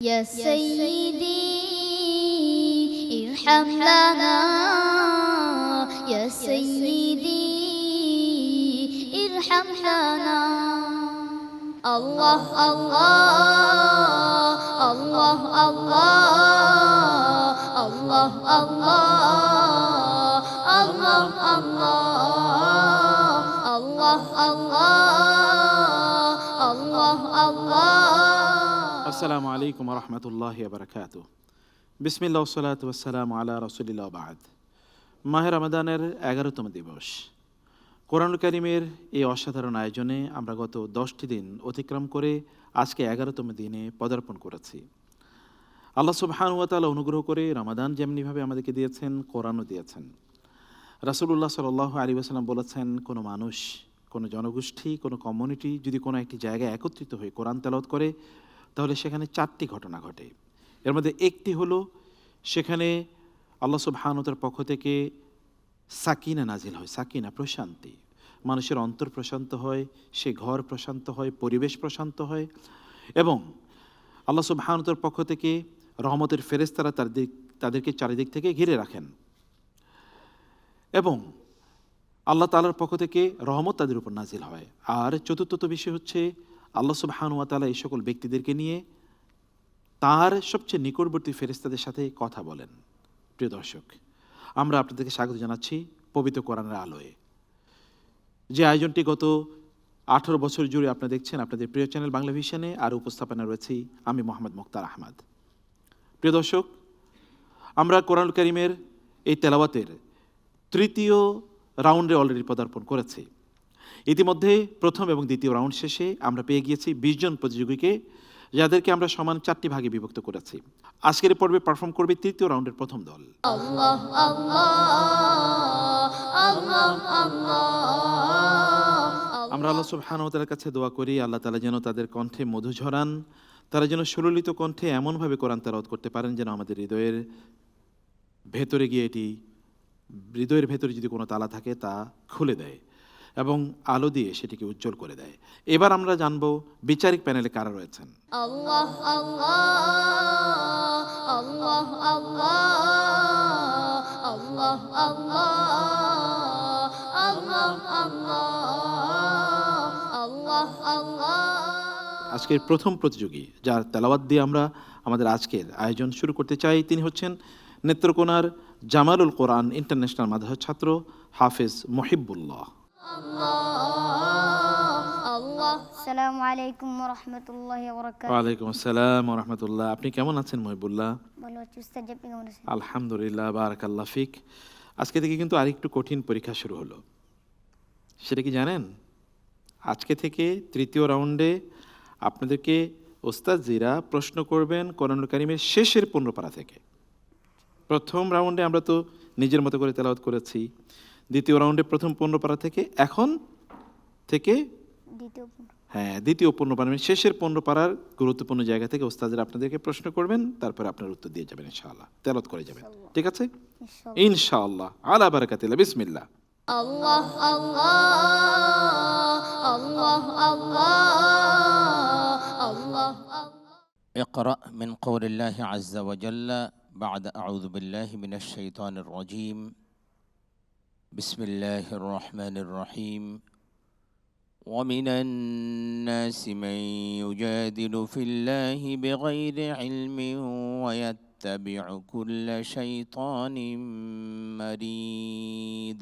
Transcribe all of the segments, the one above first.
يا سيدي ارحم لنا يا سيدي ارحم لنا الله الله الله الله الله الله الله الله الله الله الله আসসালামু আলাইকুম ওয়া রাহমাতুল্লাহি ওয়া বারাকাতুহু বিসমিল্লাহ ওয়া সলাতু ওয়া সালামু আলা রাসূলিল্লাহ ওয়া বা'দ। মাহে রমাদানের 11তম দিবস, কোরআনুল কারীমের এই অসাধারণ আয়োজনে আমরা গত 10টি দিন অতিক্রম করে আজকে 11তম দিনে পদার্পণ করেছি। আল্লাহ সুবহানাহু ওয়া তাআলা অনুগ্রহ করে রমাদান যেমনিভাবে আমাদেরকে দিয়েছেন, কোরআনও দিয়েছেন। রাসূলুল্লাহ সাল্লাল্লাহু আলাইহি ওয়াসাল্লাম বলেছেন, কোনো মানুষ, কোনো জনগোষ্ঠী, কোনো কমিউনিটি যদি কোনো একটি জায়গায় একত্রিত হয়ে কোরআন তেলাওয়াত করে তাহলে সেখানে 4টি ঘটনা ঘটে। এর মধ্যে একটি হলো সেখানে আল্লাহ সুবহানাহু ওয়া তাআলার পক্ষ থেকে সাকিনা নাজিল হয়, সাকিনা প্রশান্তি, মানুষের অন্তর প্রশান্ত হয়, সে ঘর প্রশান্ত হয়, পরিবেশ প্রশান্ত হয়, এবং আল্লাহ সুবহানাহু ওয়া তাআলার পক্ষ থেকে রহমতের ফেরেশতারা তাদেরকে চারিদিক থেকে ঘিরে রাখেন, এবং আল্লাহ তাআলার পক্ষ থেকে রহমত তাদের উপর নাজিল হয়। আর চতুর্থত বিষয় হচ্ছে আল্লাহ সুবহানাহু ওয়া তাআলা এই সকল ব্যক্তিদেরকে নিয়ে তার সবচেয়ে নিকটবর্তী ফেরেশতাদের সাথে কথা বলেন। প্রিয় দর্শক, আমরা আপনাদেরকে স্বাগত জানাচ্ছি পবিত্র কোরআনের আলোয়। যে আয়োজনটি গত 18 বছর জুড়ে আপনারা দেখছেন আপনাদের প্রিয় চ্যানেল বাংলা ভিশনে, আর উপস্থাপনা রয়েছি আমি মোহাম্মদ মুক্তার আহমদ। প্রিয় দর্শক, আমরা কোরআনুল কারীমের এই তেলাওয়াতের 3য় রাউন্ডে অলরেডি পদার্পণ করেছি। ইতিমধ্যে প্রথম এবং দ্বিতীয় রাউন্ড শেষে আমরা পেয়ে গিয়েছি 20 জন প্রতিযোগীকে, যাদেরকে আমরা সমান 4টি ভাগে বিভক্ত করেছি। আজকের পর্বে পারফর্ম করবে 3য় রাউন্ডের প্রথম দল। আল্লাহ আল্লাহ আল্লাহ আল্লাহ আমরা আল্লাহ সুবহানাহু ওয়া তাআলার কাছে দোয়া করি আল্লাহ তাআলা যেন তাদের কণ্ঠে মধু ঝরান, তারা যেন সুললিত কণ্ঠে এমনভাবে কোরআন তেলাওয়াত করতে পারেন যেন আমাদের হৃদয়ের ভেতরে গিয়ে এটি, হৃদয়ের ভেতরে যদি কোনো তালা থাকে তা খুলে দেয় এবং আলো দিয়ে সেটিকে উজ্জ্বল করে দেয়। এবার আমরা জানবো বিচারিক প্যানেলে কারা রয়েছেন। আল্লাহ আল্লাহ আল্লাহ আল্লাহ আল্লাহ আল্লাহ আল্লাহ আল্লাহ আল্লাহ। আজকের প্রথম প্রতিযোগী যার তেলাওয়াত দিয়ে আমরা আমাদের আজকের আয়োজন শুরু করতে চাই, তিনি হচ্ছেন নেত্রকোনার জামালুল কোরআন ইন্টারন্যাশনাল মাদ্রাসার ছাত্র হাফেজ মুহিবুল্লাহ। আসসালামু আলাইকুম ওয়া রাহমাতুল্লাহি ওয়া বারাকাতুহু। ওয়ালাইকুম আসসালাম ওয়া রাহমাতুল্লাহ। আপনি কেমন আছেন মুহিবুল্লাহ? ভালো আছি উস্তাদ, আপনি কেমন আছেন? আলহামদুলিল্লাহ, বারাকাল্লাহ ফিক। আজকে থেকে কিন্তু আরেকটু কঠিন পরীক্ষা শুরু হলো, সেটা কি জানেন? আজকে থেকে 3য় রাউন্ডে আপনাদেরকে ওস্তাদজিরা প্রশ্ন করবেন কোরআনুল কারীমের শেষের 15 পারা থেকে। প্রথম রাউন্ডে আমরা তো নিজের মতো করে তেলাওয়াত করেছি, দ্বিতীয় রাউন্ডে প্রথম 15 পারা থেকে, এখন থেকে দ্বিতীয় 15 পারা, মানে শেষের 15 পারার গুরুত্বপূর্ণ জায়গা থেকে ওস্তাদরা আপনাদেরকে প্রশ্ন করবেন, তারপর আপনার উত্তর দিয়ে যাবেন ইনশাআল্লাহ, তেলাওয়াত করে যাবেন। ঠিক আছে? ইনশাআল্লাহ। আলা বারাকাতিল্লাহ। বিসমিল্লাহ। আল্লাহ আল্লাহ আল্লাহ আল্লাহ আল্লাহ। اقرأ من قول الله عز وجل بعد أعوذ بالله من الشيطان الرجيم بسم الله الرحمن الرحيم ومن الناس من يجادل في الله بغير علم ويتبع كل شيطان مريد.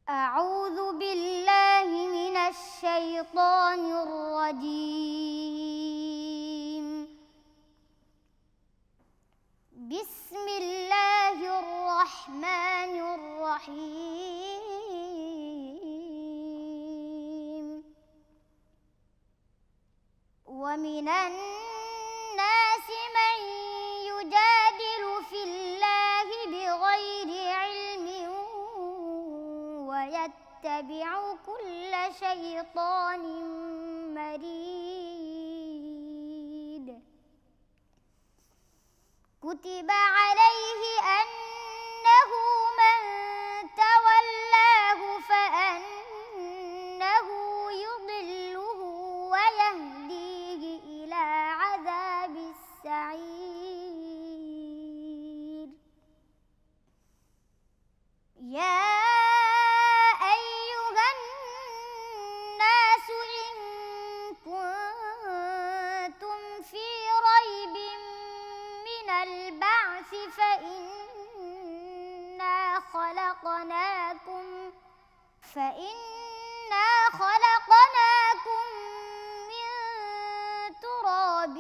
أعوذ بالله من الشيطان الرجيم. بسم الله الرحمن الرحيم. ومن الناس من يجادل في الله بغير علم ويتبع كل شيطان مريد. كتب عليه أنه من تولاه فأنه يضله ويهديه إلى عذاب السعير. فإنا خلقناكم من تراب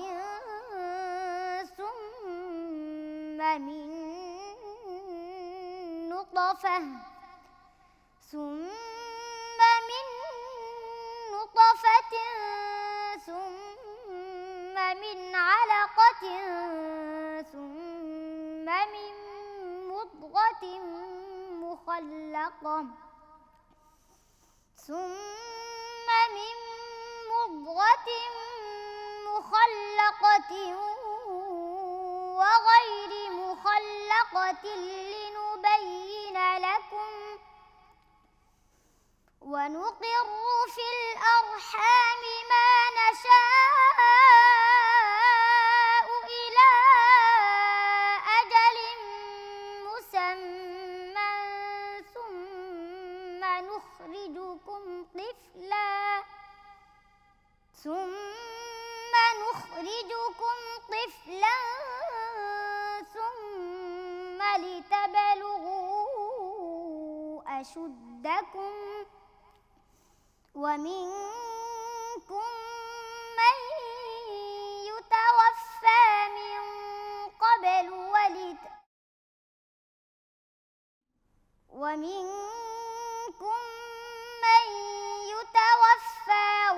ثم من نطفة ثم من علقة ثم من مضغة مخلقة وغير مخلقة لنبين لكم ونقر في الأرحام ما نشاء إلى أجل مسمى ثم نخرجكم طفلا ثم لتبلغوا أشدكم ومنكم من يتوفى من قبل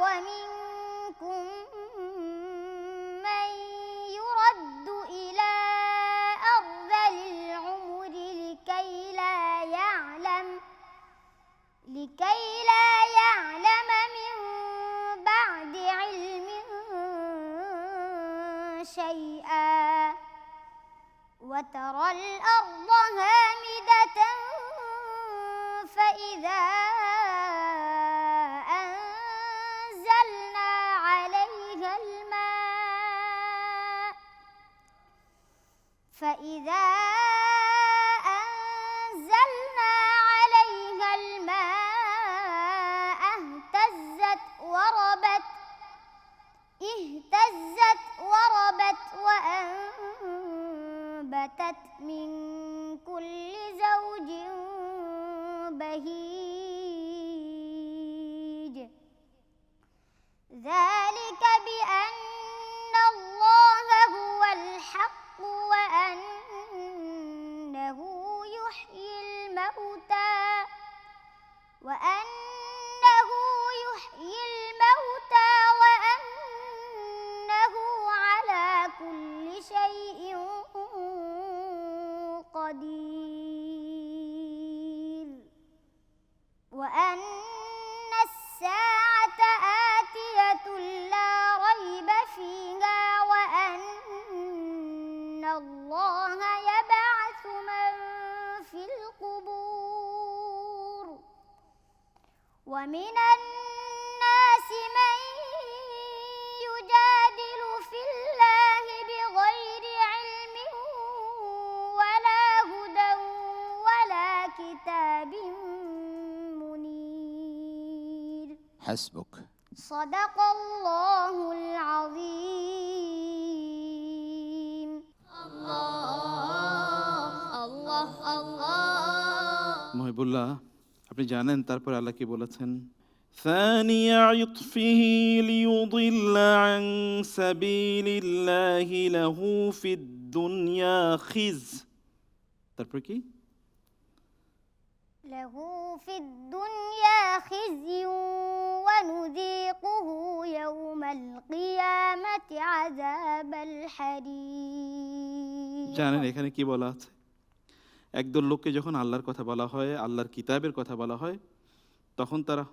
ومنكم من يرد إلى أرذل العمر لكي لا يعلم من بعد علم شيئا وترى الأرض هامدة فإذا أنزلنا عليها الماء اهتزت وربت وأنبتت من كل زوج بهيج ذلك بأن الله هو الحق وأنه يحيي الموتى وأنه على كل شيء قدير وأن الساعة آتية لا ريب فيها وأن الله يبعث من في القبور ومن الناس من يجادل في الله بغير علم ولا هدى ولا كتاب منير. حسبك. صدق الله العظيم. الله الله মহিবুল্লাহ, আপনি জানেন তারপরে আল্লাহ কি বলেছেন? ثاني عطفه ليضل عن سبيل الله له في الدنيا خزي। তারপর কি? له في الدنيا خزي ونذيقه يوم القيامة عذاب الحريق। জানেন এখানে কি বলা আছে? একদল লোককে যখন আল্লাহর কথা বলা হয়, আল্লাহর কিতাবের কথা বলা হয়, তখন তারা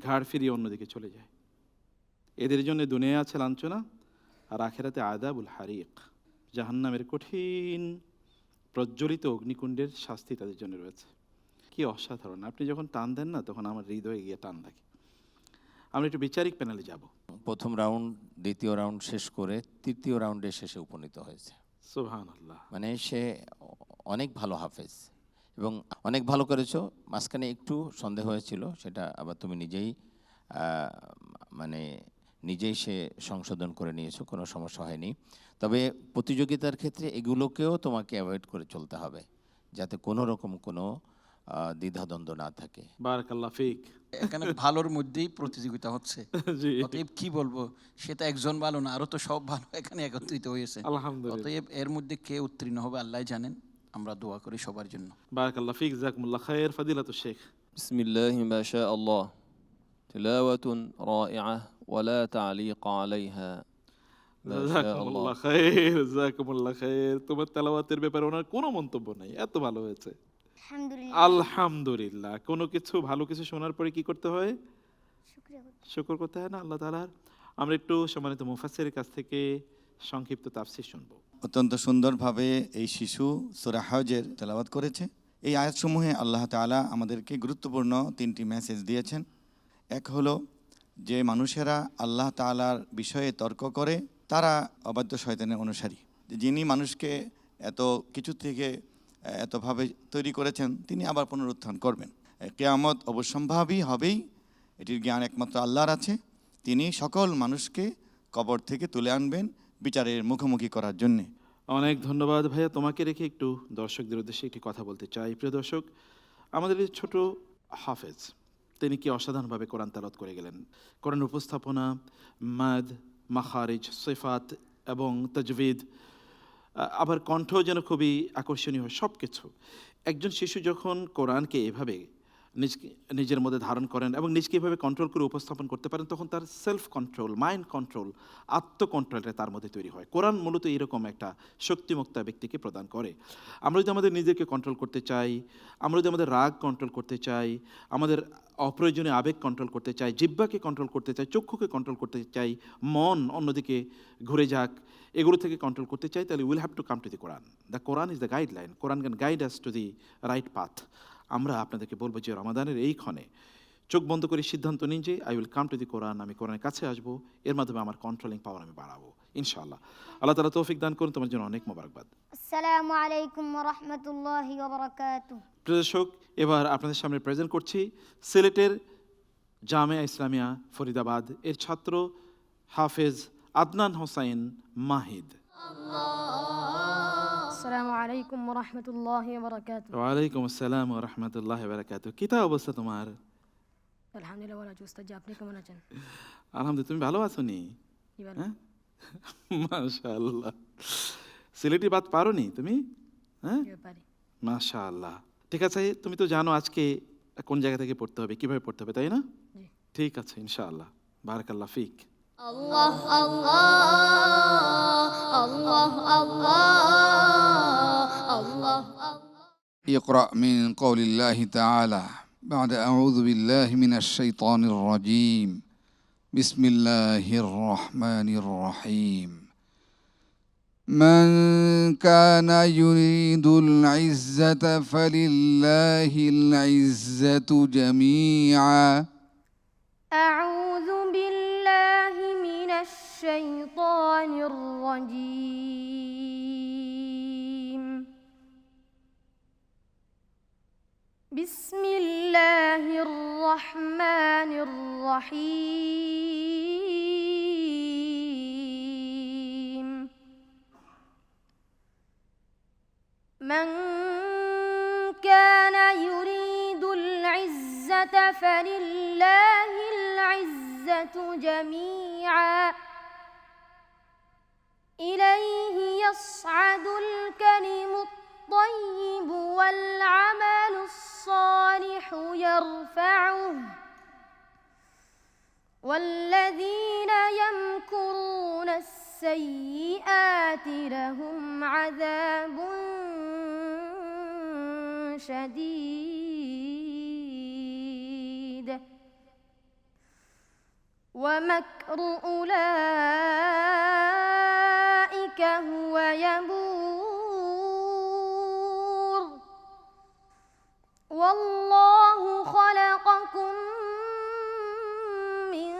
ঘাড় ফিরিয়ে অন্যদিকে চলে যায়। এদের জন্য দুনিয়া আছে লাঞ্ছনা, আর আখেরাতে আযাবুল হারিক, জাহান্নামের কঠিন প্রজ্বলিত অগ্নিকুণ্ডের শাস্তি তাদের জন্য রয়েছে। কি অসাধারণ! আপনি যখন টান দেন না, তখন আমার হৃদয়ে গিয়ে টান লাগে। আমরা একটু বিচারিক প্যানেলে যাব। প্রথম রাউন্ড, দ্বিতীয় রাউন্ড শেষ করে তৃতীয় রাউন্ডের শেষে উপনীত হয়েছে। সুবহানাল্লাহ। মানে সে অনেক ভালো হাফেজ এবং অনেক ভালো করেছো। মাঝখানে একটু সন্দেহ হয়েছিল, সেটা আবার তুমি নিজেই মানে নিজেই সে সংশোধন করে নিয়েছো, কোনো সমস্যা হয়নি। তবে প্রতিযোগিতার ক্ষেত্রে এগুলোকেও তোমাকে অ্যাভয়েড করে চলতে হবে, যাতে কোনো রকম কোনো দ্বিধাদ্বন্দ্ব না থাকে। বারাকাল্লাহ ফিক। এখানে ভালোর মধ্যেই প্রতিযোগিতা হচ্ছে। জি অতএব কি বলবো, সে তো একজন ভালো না, আরো তো সব ভালো এখানে একত্রিত হয়েছে। আলহামদুলিল্লাহ। অতএব এর মধ্যে কে উত্তীর্ণ হবে আল্লাহ জানেন, আমরা দোয়া করি সবার জন্য। বারাকাল্লাহ ফিক, জাযাকুমুল্লাহ খায়র। ফাদিলাতুশ শেখ। بسم الله ما شاء الله تلاوة رائعة ولا تعليق عليها ما شاء জাযাকুমুল্লাহ الله খায়র, জাযাকুমুল্লাহ খায়র। তোমার তেলাওয়াতের ব্যাপারে ওনার কোনো মন্তব্য নাই, এত ভালো হয়েছে। আলহামদুলিল্লাহ। আলহামদুলিল্লাহ। কোনো কিছু ভালো কিছু শোনার পরে কি করতে হয়? শুকরিয়া করছি। শুকর করতে হয় না আল্লাহ তাআলার? আমরা একটু সম্মানিত মুফাসসিরের কাছ থেকে সংক্ষিপ্ত তাফসীর শুনবো। অত্যন্ত সুন্দরভাবে এই শিশু সূরা হজের তেলাওয়াত করেছে। এই আয়াতসমূহে আল্লাহ তাআলা আমাদেরকে গুরুত্বপূর্ণ 3টি মেসেজ দিয়েছেন। এক হলো যে মানুষেরা আল্লাহ তাআলার বিষয়ে তর্ক করে তারা অবাধ্য শয়তানের অনুসারী। যিনি মানুষকে এত কিছু থেকে এতভাবে তৈরি করেছেন তিনি আবার পুনরুত্থান করবেন। কিয়ামত অবশ্যম্ভাবী হবেই, এটির জ্ঞান একমাত্র আল্লাহর আছে। তিনি সকল মানুষকে কবর থেকে তুলে আনবেন বিচারের মুখোমুখি করার জন্যে। অনেক ধন্যবাদ ভাইয়া। তোমাকে রেখে একটু দর্শকদের উদ্দেশ্যে একটি কথা বলতে চাই। প্রিয় দর্শক, আমাদের এই ছোট হাফেজ তিনি কি অসাধারণভাবে কোরআন তেলাওয়াত করে গেলেন। কোরআন উপস্থাপনা, মাদ, মাখারিজ, সিফাত এবং তাজভিদ, আবার কণ্ঠ যেন খুবই আকর্ষণীয় হয়, সব কিছু। একজন শিশু যখন কোরআনকে এভাবে নিজের মধ্যে ধারণ করেন এবং নিজকে এভাবে কন্ট্রোল করে উপস্থাপন করতে পারেন, তখন তার সেলফ কন্ট্রোল, মাইন্ড কন্ট্রোল, আত্মকন্ট্রোলটা তার মধ্যে তৈরি হয়। কোরআন মূলত এরকম একটা শক্তিমত্তা ব্যক্তিকে প্রদান করে। আমরা যদি আমাদের নিজেকে কন্ট্রোল করতে চাই, আমরা যদি আমাদের রাগ কন্ট্রোল করতে চাই, আমাদের অপ্রয়োজনীয় আবেগ কন্ট্রোল করতে চাই, জিহ্বাকে কন্ট্রোল করতে চাই, চক্ষুকে কন্ট্রোল করতে চাই, মন অন্যদিকে ঘুরে যাক, এগুলো থেকে কন্ট্রোল করতে চাই, তাহলে will have to come to the Quran. The Quran is the guideline. Quran can guide us to the right path. আমরা আপনাদেরকে বলবো যে রমাদানের এই ক্ষণে চোখ বন্ধ করে সিদ্ধান্ত নিন যে I will come to the Quran, আমি কোরআনের কাছে আসবো, এর মাধ্যমে আমার কন্ট্রোলিং পাওয়ার আমি বাড়াবো ইনশাআল্লাহ। আল্লাহ তাআলা তৌফিক দান করুন। তোমার জন্য অনেক মোবারকবাদ। আসসালামু আলাইকুম ওয়া রাহমাতুল্লাহি ওয়া বারাকাতুহু। প্রিয় দর্শক, এবার আপনাদের সামনে প্রেজেন্ট করছি সিলেটের জামিয়া ইসলামিয়া ফরিদাবাদ এর ছাত্র হাফেজ আদনান হোসাইন মাহিদ। আসসালামু আলাইকুম ওয়া রাহমাতুল্লাহি ওয়া বারাকাতুহু। ওয়ালাইকুম আসসালাম ওয়া রাহমাতুল্লাহি ওয়া বারাকাতুহু। কি তা অবস্থা তোমার? আলহামদুলিল্লাহ ভালো আছি উস্তাদ জি, আপনি কেমন আছেন? আলহামদুলিল্লাহ। তুমি ভালো আছো নি? জি ভালো। হ্যাঁ, মাশাআল্লাহ। সিলেটি বাদ পারোনি তুমি? হ্যাঁ, জি পারি। মাশাআল্লাহ। ঠিক আছে, তুমি তো জানো আজকে কোন জায়গা থেকে পড়তে হবে, কিভাবে পড়তে হবে, তাই না? জি। ঠিক আছে ইনশাআল্লাহ। বারাকাল্লাহ ফিক। আল্লাহ আল্লাহ আল্লাহ আল্লাহ আল্লাহ আল্লাহ। اقرأ من قول الله تعالى بعد أعوذ بالله من الشيطان الرجيم بسم الله الرحمن الرحيم من كان يريد العزة فلله العزة جميعا أعوذ بالله من الشيطان الرجيم بسم الله الرحمن الرحيم من كان يريد العزة فلله العزة جميعا إليه يصعد الكلم الطيب والعمل الصالح يرفعه والذين يمكرون السيئات لهم عذاب شديد ومكر أولئك هو يبور والله خلقكم من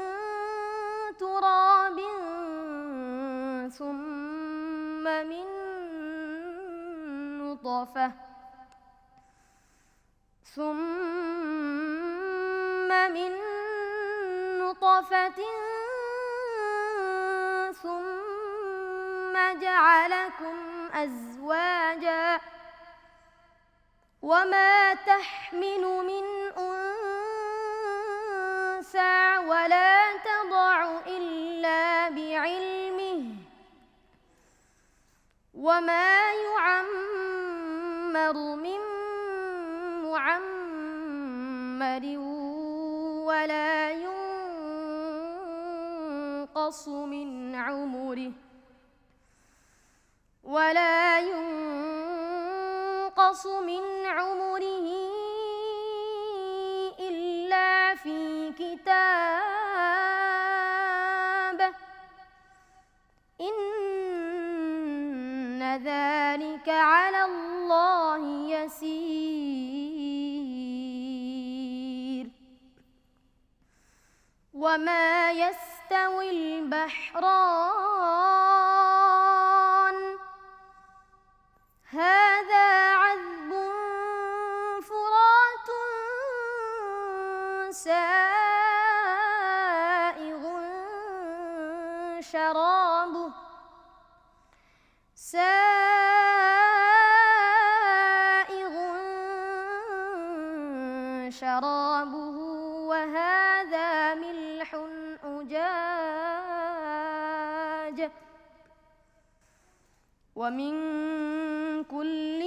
تراب ثم من نطفة جعلكم أزواجا وما تحمل من أنثى ولا تضع إلا بعلمه وما يعمر من معمر ولا ينقص من عمره إلا في كتاب إن ذلك على الله يسير وما يستوي البحران هذا عذب فرات سائغ شرابه وهذا ملح أجاج ومن كل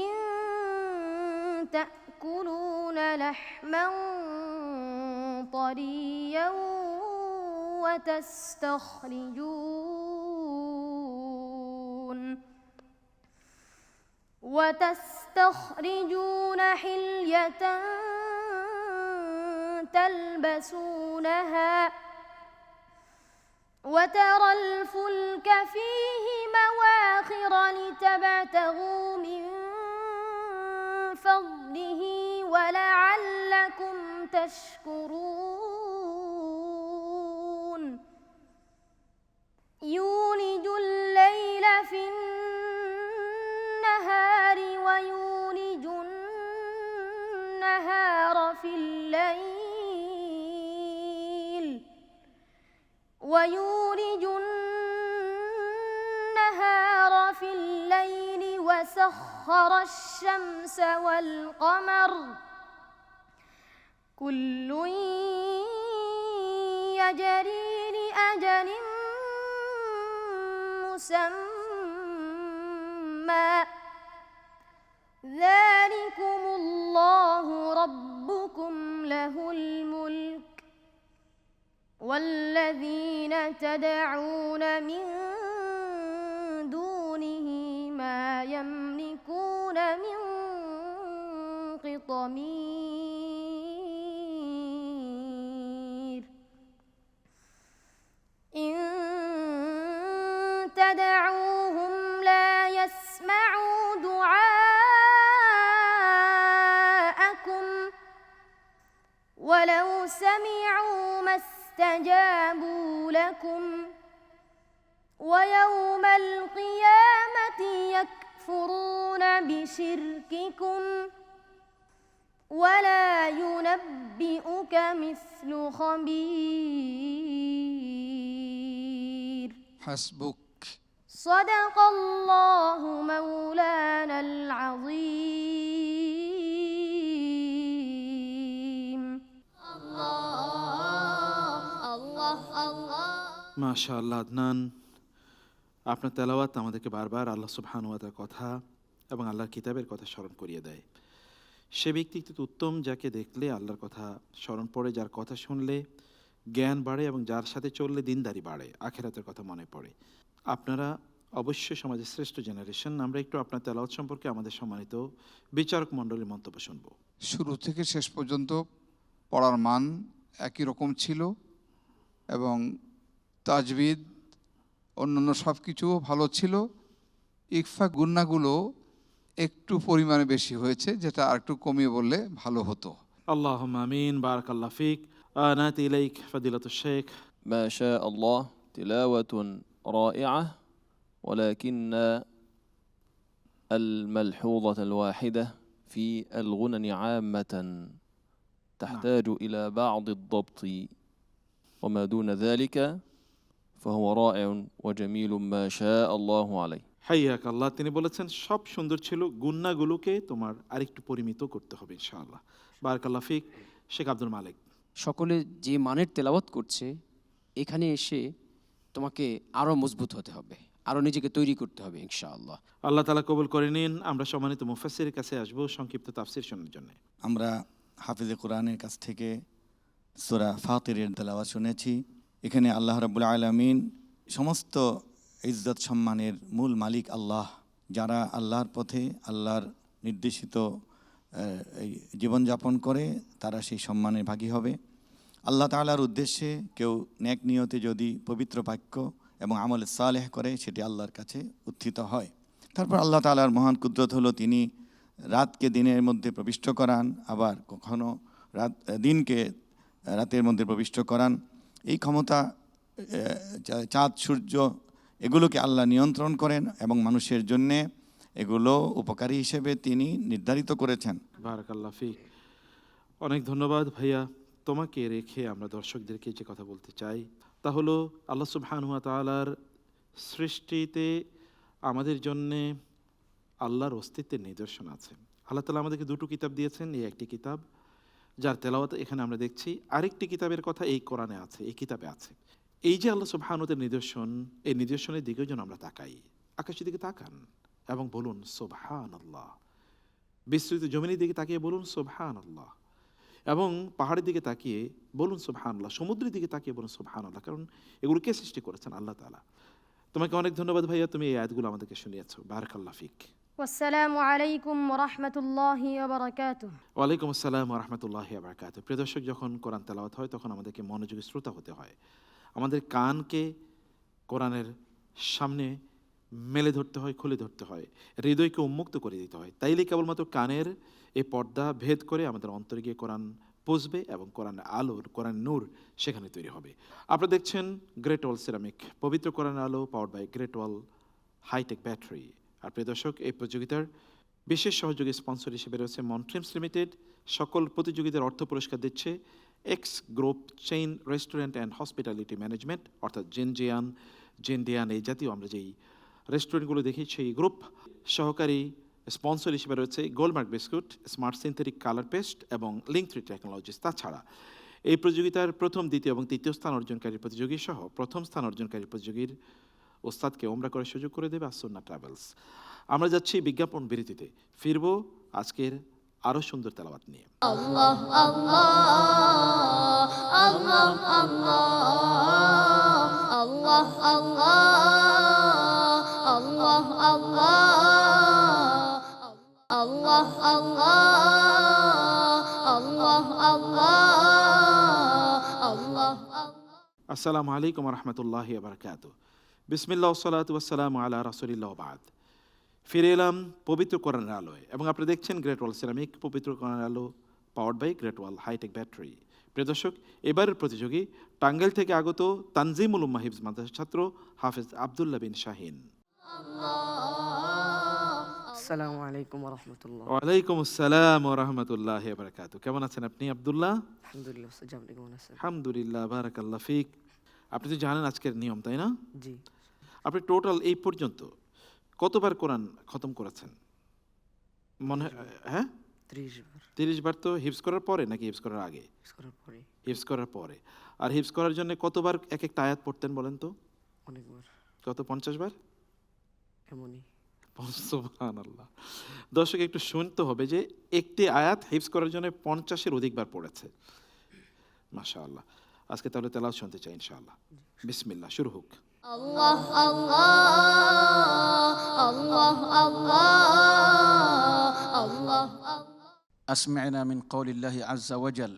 تأكلون لحما طريا وتستخرجون حلية تلبسونها وترى الفلك فيه مواخر لتبتغوا من فضله ولعلكم تشكرون يولج الليل في النهار ويولج النهار في الليل وسخر الشمس والقمر كل يجري لأجل مسمى ذلكم الله ربكم له الملك والذين تدعون من دونه ما يملكون من قطمير إن تدعوهم لا يسمعوا دعاءكم ولو سمعوا ما استجابوا لكم ويوم القيامة يكفرون بشرككم ولا ينبئك مثل خبير حسبك صدق الله مولانا العظيم মাশাআল্লাহ আদনান, আপনার তেলাওয়াত আমাদেরকে বারবার আল্লাহ সুবহানাহু ওয়া তাআলার কথা এবং আল্লাহর কিতাবের কথা স্মরণ করিয়ে দেয়। সে ব্যক্তি উত্তম যাকে দেখলে আল্লাহর কথা স্মরণ পড়ে, যার কথা শুনলে জ্ঞান বাড়ে এবং যার সাথে চললে দিনদারি বাড়ে, আখিরাতের কথা মনে পড়ে। আপনারা অবশ্যই সমাজের শ্রেষ্ঠ জেনারেশন। আমরা একটু আপনার তেলাওয়াত সম্পর্কে আমাদের সম্মানিত বিচারক মণ্ডলীর মন্তব্য শুনব। শুরু থেকে শেষ পর্যন্ত পড়ার মান একই রকম ছিল এবং তাজবিদ অন্যান্য সব কিছুও ভালো ছিল। ইকফা গুন্নাগুলো একটু পরিমাণে বেশি হয়েছে, যেটা আর একটু কমিয়ে বললে ভালো হতো। আল্লাহুম্মা আমিন। বারাকাল্লাহ ফিক। নাতি ইলাইক ফাদিলাতুশ শেখ। ما شاء الله تلاوة رائعة، ولكن الملحوظة الواحدة في الغنن عامة تحتاج إلى بعض الضبط، وما دون ذلك فهو رائع وجميل ما شاء الله عليه. হাইয়াক আল্লাহ, তিনি বলেছেন সব সুন্দর ছিল, গুন্নাগুলোকে তোমার আরেকটু পরিমিত করতে হবে ইনশাআল্লাহ। বারাকাল্লাহ ফিক। শেখ আব্দুল মালিক। সকলে যে মানের তেলাওয়াত করছে, এখানে এসে তোমাকে আরও মজবুত হতে হবে, আরও নিজেকে তৈরি করতে হবে ইনশাআল্লাহ। আল্লাহ তাআলা কবুল করে নিন। আমরা সম্মানিত মুফাসসিরের কাছে আসবো সংক্ষিপ্ত তাফসীর শোনার জন্য। আমরা হাফিজে কোরআনের কাছ থেকে সূরা ফাতিরের তেলাওয়াত শুনেছি। এখানে আল্লাহ রাব্বুল আলামিন সমস্ত ইজ্জত সম্মানের মূল মালিক আল্লাহ। যারা আল্লাহর পথে আল্লাহর নির্দেশিত এই জীবনযাপন করে তারা সেই সম্মানের ভাগী হবে। আল্লাহ তাআলার উদ্দেশ্যে কেউ নেক নিয়তে যদি পবিত্র বাক্য এবং আমল সালেহ করে সেটি আল্লাহর কাছে উত্থিত হয়। তারপর আল্লাহ তাআলার মহান কুদরত হলো তিনি রাতকে দিনের মধ্যে প্রবিষ্ট করান, আবার কখনো দিনকে রাতের মধ্যে প্রবিষ্ট করান। এই ক্ষমতা চাঁদ সূর্য এগুলোকে আল্লাহ নিয়ন্ত্রণ করেন এবং মানুষের জন্যে এগুলো উপকারী হিসেবে তিনি নির্ধারিত করেছেন। বারাকাল্লাহ ফিক। অনেক ধন্যবাদ ভাইয়া। তোমাকে রেখে আমরা দর্শকদেরকে যে কথা বলতে চাই তা হলো আল্লাহ সুবহানাহু ওয়া তাআলার সৃষ্টিতে আমাদের জন্যে আল্লাহর অস্তিত্বের নিদর্শন আছে। আল্লাহ তাআলা আমাদেরকে দুটো কিতাব দিয়েছেন, এই একটি কিতাব যার তেলাওয়াত এখানে আমরা দেখছি, আরেকটি কিতাবের কথা এই কোরআনে আছে, এই কিতাবে আছে। এই যে আল্লাহ সুবহানাহু ওয়া তাআলার নিদর্শন, এই নিদর্শনের দিকেও যেন আমরা তাকাই। আকাশের দিকে তাকান এবং বলুন সুবহানাল্লাহ। বিস্তৃত জমিনের দিকে তাকিয়ে বলুন সুবহানাল্লাহ, এবং পাহাড়ের দিকে তাকিয়ে বলুন সুবহানাল্লাহ, সমুদ্রের দিকে তাকিয়ে বলুন সুবহানাল্লাহ। কারণ এগুলো কে সৃষ্টি করেছেন? আল্লাহ তাআলা। তোমাকে অনেক ধন্যবাদ ভাইয়া, তুমি এই আয়াতগুলো আমাদেরকে শুনিয়েছো। বারাকাল্লাহ ফিক। والسلام عليكم ورحمة الله وبركاته. ওয়ালাইকুম আসসালাম ওয়া রাহমাতুল্লাহি ওয়া বারাকাতুহু। প্রিয় দর্শক, যখন কোরআন তেলাওয়াত হয় তখন আমাদেরকে মনোযোগী শ্রোতা হতে হয়। আমাদের কানকে কোরআনের সামনে মেলে ধরতে হয়, খুলে ধরতে হয়, হৃদয়কে উন্মুক্ত করে দিতে হয়। তাইলে কেবলমাত্র কানের এই পর্দা ভেদ করে আমাদের অন্তরে গিয়ে কোরআন পৌঁছবে এবং কোরআনের আলোর, কোরআন নূর সেখানে তৈরি হবে। আপনারা দেখছেন গ্রেট ওয়াল সিরামিক, পবিত্র কোরআনের আলো, powered by Great Wall hi tech battery. আর প্রিয় দর্শক, এই প্রতিযোগিতার বিশেষ সহযোগী স্পন্সর হিসেবে রয়েছে মন্ট্রিমস লিমিটেড। সকল প্রতিযোগীদের অর্থ পুরস্কার দিচ্ছে x group chain restaurant and hospitality management, অর্থাৎ জিনডিয়ান এই জাতীয় আমরা যেই রেস্টুরেন্টগুলো দেখি সেই গ্রুপ। সহকারী স্পন্সর হিসেবে রয়েছে Goldmark biscuit, smart synthetic colour paste এবং লিঙ্ক3 টেকনোলজিস। তাছাড়া এই প্রতিযোগিতার প্রথম, দ্বিতীয় এবং তৃতীয় স্থান অর্জনকারী প্রতিযোগী সহ প্রথম স্থান অর্জনকারী প্রতিযোগীর ওস্তাদকে ওমরা করার সুযোগ করে দেবে আসুন্নাহ ট্রাভেলস। আমরা যাচ্ছি বিজ্ঞাপন বিরতিতে, ফিরবো আজকের আরো সুন্দর তেলাওয়াত নিয়ে। আল্লাহ আল্লাহ আল্লাহ আল্লাহ আল্লাহ আল্লাহ আল্লাহ আল্লাহ আল্লাহ আল্লাহ আল্লাহ। আসসালামু আলাইকুম ওয়া রাহমাতুল্লাহি ওয়া বারাকাতুহু। বিসমিল্লাহ ওয়াসসালাতু ওয়াসসালামু আলা রাসূলিল্লাহ ওয়া বা'দ। ফিরে এলাম পবিত্র কোরআনের আলোয় এবং আপনারা দেখছেন গ্রেট ওয়াল সিরামিক, পবিত্র কোরআনের আলো, powered by Great Wall hi tech battery. প্রিয় দর্শক, এবারের প্রতিযোগী টাঙ্গাইল থেকে আগত তানজিমুল উম্মাহ হিফজ মাদ্রাসার ছাত্র হাফেজ আব্দুল্লাহ বিন শাহিন। আসসালামু আলাইকুম ওয়া রাহমাতুল্লাহ। ওয়ালাইকুম আসসালাম ওয়া রাহমাতুল্লাহি ওয়া বারাকাতুহু। কেমন আছেন আপনি আব্দুল্লাহ? আলহামদুলিল্লাহ, উস্তাদ আপনি কেমন আছেন? আলহামদুলিল্লাহ, বারাকাল্লাহ ফিক। আপনি তো জানেন আজকের নিয়ম, তাই না? জি। আপনি টোটাল এই পর্যন্ত কতবার কোরআন খতম করেছেন? মনে হয় হ্যাঁ 30 বার। 30 বার তো হিফজ করার পরে নাকি হিফজ করার আগে? হিফজ করার পরে। হিফজ করার পরে। আর হিফজ করার জন্য কতবার এক একটা আয়াত পড়তেন বলেন তো? অনেকবার। কত? 50 বার? এমনই। সুবহানাল্লাহ। দর্শক, একটু শুনতে হবে যে একটি আয়াত হিফজ করার জন্য 50-এর অধিকবার পড়েছে। মাশাআল্লাহ। আজকে তাহলে তেলাওয়াত শুনতে চাই ইনশাআল্লাহ। বিসমিল্লাহ, শুরু হোক। আল্লাহ আল্লাহ আল্লাহ আল্লাহ আল্লাহ। أسمعنا من قول الله عز وجل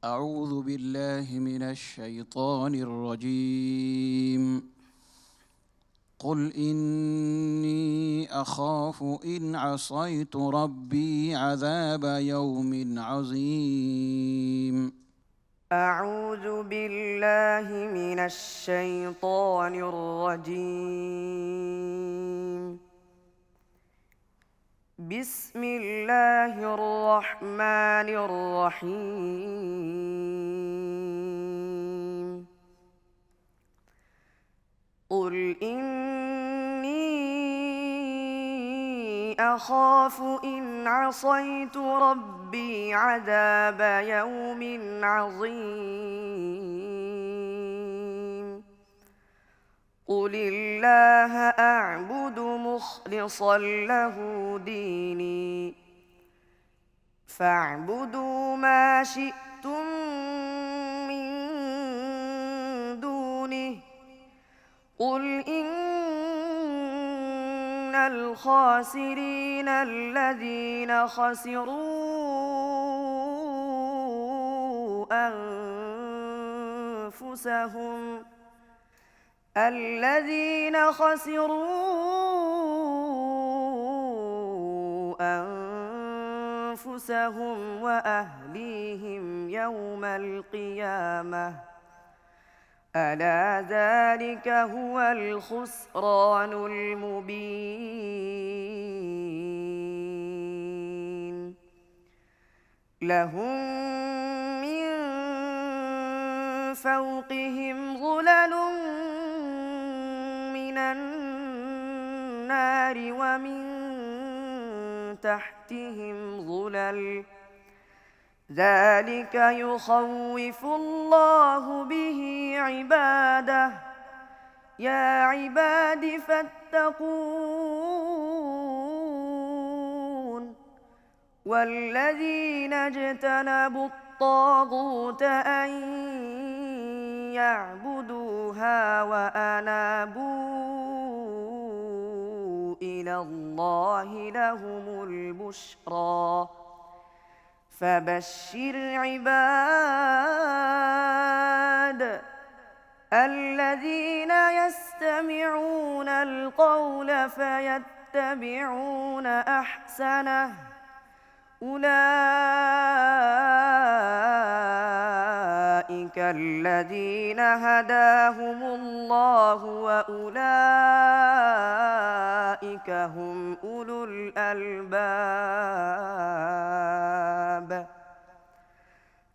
أعوذ بالله من الشيطان الرجيم قل إني أخاف إن عصيت ربي عذاب يوم عظيم. أعوذ بالله من الشيطان الرجيم. بسم الله الرحمن الرحيم. قل إني أخاف إن عصيت ربي عذاب يوم عظيم قل الله أعبد مخلصا له ديني فاعبدوا ما شئتم من دونه قل إن الخاسرين الذين خسروا أنفسهم وأهليهم يوم القيامة ألا ذلك هو الخسران المبين لهم من فوقهم ظلل من النار ومن تحتهم ظلل ذلك يخوف الله به عباده يا عباد فاتقون والذين اجتنبوا الطاغوت أن يعبدوها وأنابوا إلى الله لهم البشرى فبشر عباد الذين يستمعون القول فيتبعون أحسنه أولئك الذين هداهم الله وأولئك هم أولو الألباب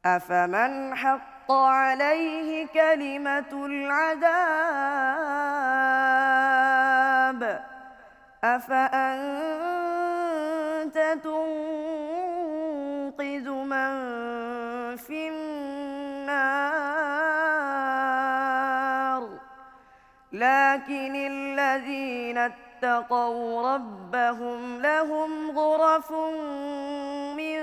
أفمن حق عليه كلمة العذاب أفأنت تنقذ من في النار لكن الذين اتقوا ربهم لهم غرف من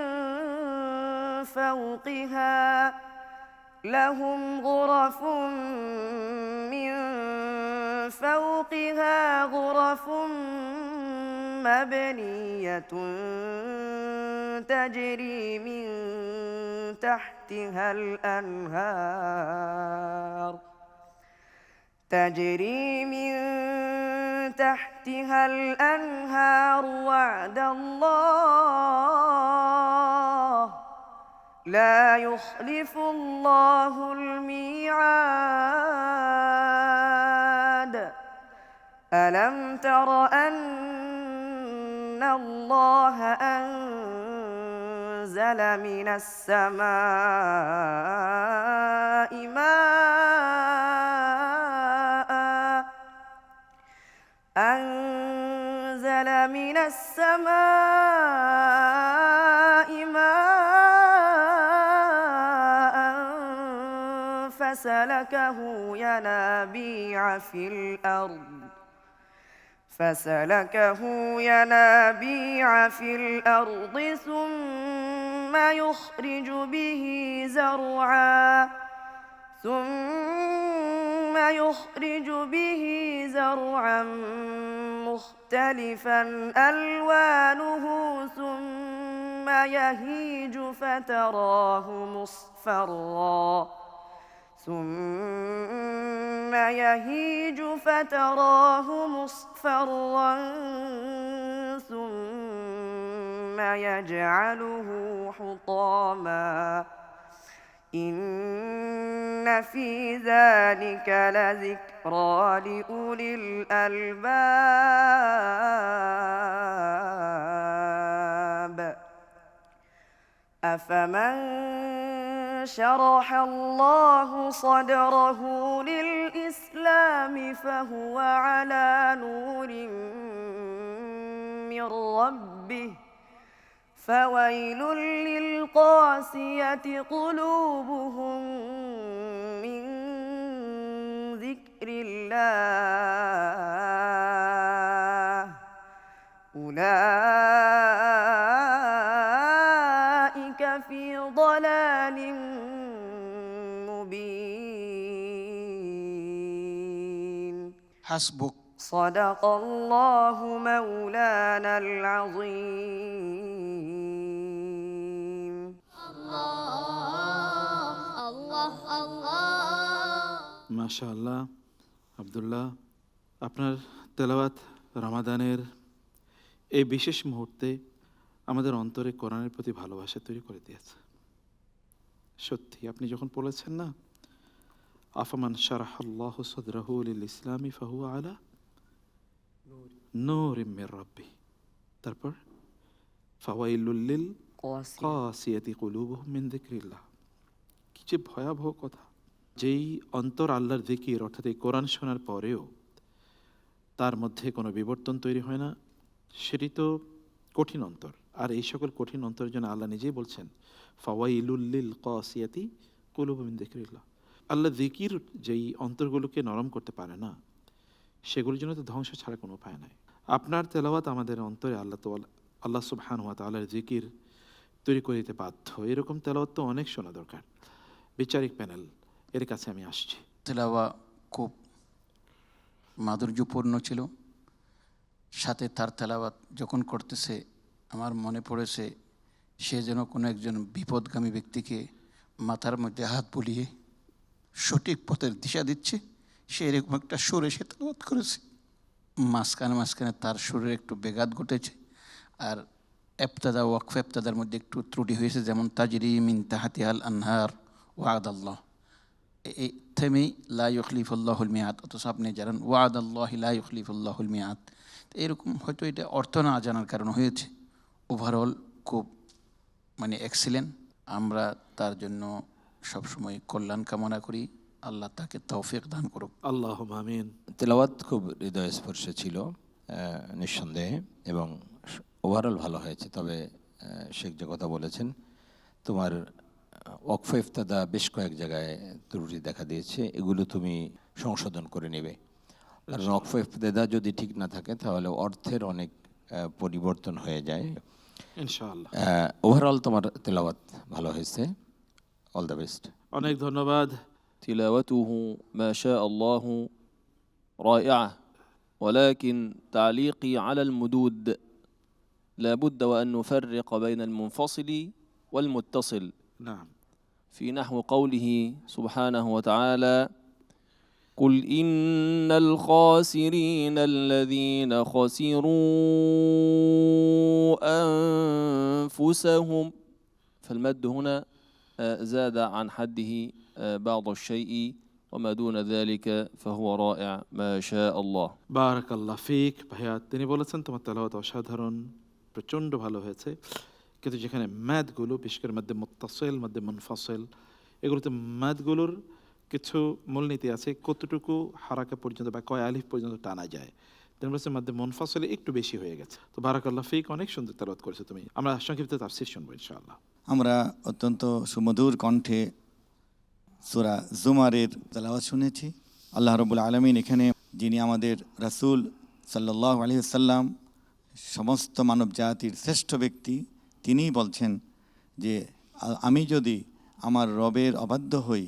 فوقها غرف مبنية تجري من تحتها الأنهار وعد الله لا يخلف الله الميعاد ألم تر أن الله أنزل من السماء ماء فسلكه ينابيع في الأرض ثم يخرج به زرعا مختلفا ألوانه ثم يهيج فتراه مصفرا ثم يجعله حطاما إن في ذلك لذكرى لأولي الألباب أفمن شرح الله صدره للإسلام الإسلام فهو على نور من ربه فويل للقاسية قلوبهم من ذكر الله أولئك في ضلال مبين হাসবুক صدق الله مولانا العظيم মাশাআল্লাহ আব্দুল্লাহ, আপনার তেলাওয়াত রমাদানের এই বিশেষ মুহূর্তে আমাদের অন্তরে কোরআনের প্রতি ভালোবাসা তৈরি করে দিয়েছে। সত্যি আপনি যখন বলেছেন না, আফামান শারাহাল্লাহু সাদরাহু লিল ইসলামি ফাহুয়া আলা নূরিম মির রাব্বিহ, তারপর ফাওয়াইলুল লিল কাসিয়াতি কুলুবুহুম মিন যিকরিল্লাহ। কি যে ভয়াবহ কথা! যেই অন্তর আল্লাহর যিকির অর্থাৎ এই কোরআন শোনার পরেও তার মধ্যে কোনো বিবর্তন তৈরি হয় না, সেটি তো কঠিন অন্তর। আর এই সকল কঠিন অন্তরের জন্য আল্লাহ নিজেই বলছেন ফাওয়াইলুল লিল কাসিয়াতি কুলুবুহুম মিন যিকরিল্লাহ। আল্লাহ যিকির যেই অন্তরগুলোকে নরম করতে পারে না, সেগুলোর জন্য তো ধ্বংস ছাড়া কোনো উপায় নাই। আপনার তেলাওয়াত আমাদের অন্তরে আল্লাহ সুবহানাহু ওয়া তাআলার যিকির তৈরি করে দিতে বাধ্য। এরকম তেলাওয়াত তো অনেক শোনা দরকার। বিচারিক প্যানেল, এর কাছে আমি আসছি। তেলাওয়া খুব মাধুর্যপূর্ণ ছিল, সাথে তার তেলাওয়াত যখন করতেছে আমার মনে পড়েছে সে যেন কোনো একজন বিপদগামী ব্যক্তিকে মাথার মধ্যে হাত বুলিয়ে সঠিক পথের দিশা দিচ্ছে, সে এরকম একটা সুরে সে তেলাওয়াত করেছে। মাঝখানে তার সুরের একটু বেঘাত ঘটেছে, আর এবতাদা ওয়াকফ এবতাদার মধ্যে একটু ত্রুটি হয়েছে, যেমন তাজরি মিন তাহাতিহাল আনহার ওয়াদাল্লাহ, এই থেমেই লা ইউখলিফুল্লাহুল মিয়াদ, অথচ আপনি জানেন ওয়াদাল্লাহি লা ইউখলিফুল্লাহুল মিয়াদ। তো এরকম হয়তো এটা অর্থ না জানার কারণে হয়েছে। ওভারঅল খুব এক্সিলেন্ট। আমরা তার জন্য সবসময় কল্যাণ কামনা করি, আল্লাহ তাকে তৌফিক দান করুক। আল্লাহুম্মা আমিন। তেলাওয়াত খুব হৃদয়স্পর্শী ছিল নিঃসন্দেহে, এবং ওভারঅল ভালো হয়েছে। তবে শেখ যে কথা বলেছেন, তোমার ওয়াকফ ইফতাদা বেশ কয়েক জায়গায় ত্রুটি দেখা দিয়েছে, এগুলো তুমি সংশোধন করে নেবে। কারণ ওয়াকফ ইফতাদা যদি ঠিক না থাকে তাহলে অর্থের অনেক পরিবর্তন হয়ে যায়। ইনশাআল্লাহ ওভারঅল তোমার তেলাওয়াত ভালো হয়েছে। All the best. অনেক ধন্যবাদ। تلاوته ما شاء الله رائعة، ولكن تعليقي على المدود لا بد وأن نفرق بين المنفصل والمتصل. نعم. في نحو قوله سبحانه وتعالى قل إن الخاسرين الذين خسروا أنفسهم، فالمد هنا زاد عن حده بعض الشيء وما دون ذلك فهو رائع ما شاء الله. বারাকাল্লাহ ফিক। ভাইয়া তিনি বলেছেন তোমার তেলাওয়াত অসাধারণ, প্রচণ্ড ভালো হয়েছে, কিন্তু যেখানে ম্যাদগুলো বিশেষ করে মধ্যে মুত্তাসিল মধ্যে মুনফাসিল, এগুলোতে ম্যাদগুলোর কিছু মূলনীতি আছে, কতটুকু হারাকা পর্যন্ত বা কয় আলিফ পর্যন্ত টানা যায়। তিনি বলছেন মধ্যে মুনফাসিলে একটু বেশি হয়ে গেছে। তো বারাকাল্লাহ ফিক, অনেক সুন্দর তেলাওয়াত করেছো তুমি। আমরা সংক্ষিপ্ত তাফসীর শুনবো ইনশাআল্লাহ। আমরা অত্যন্ত সুমধুর কণ্ঠে সূরা জুমারের তেলাওয়াত শুনেছি। আল্লাহ রাব্বুল আলামিন এখানে, যিনি আমাদের রাসূল সাল্লাল্লাহু আলাইহি ওয়াসাল্লাম, সমস্ত মানব জাতির শ্রেষ্ঠ ব্যক্তি, তিনিই বলছেন যে আমি যদি আমার রবের অবাধ্য হই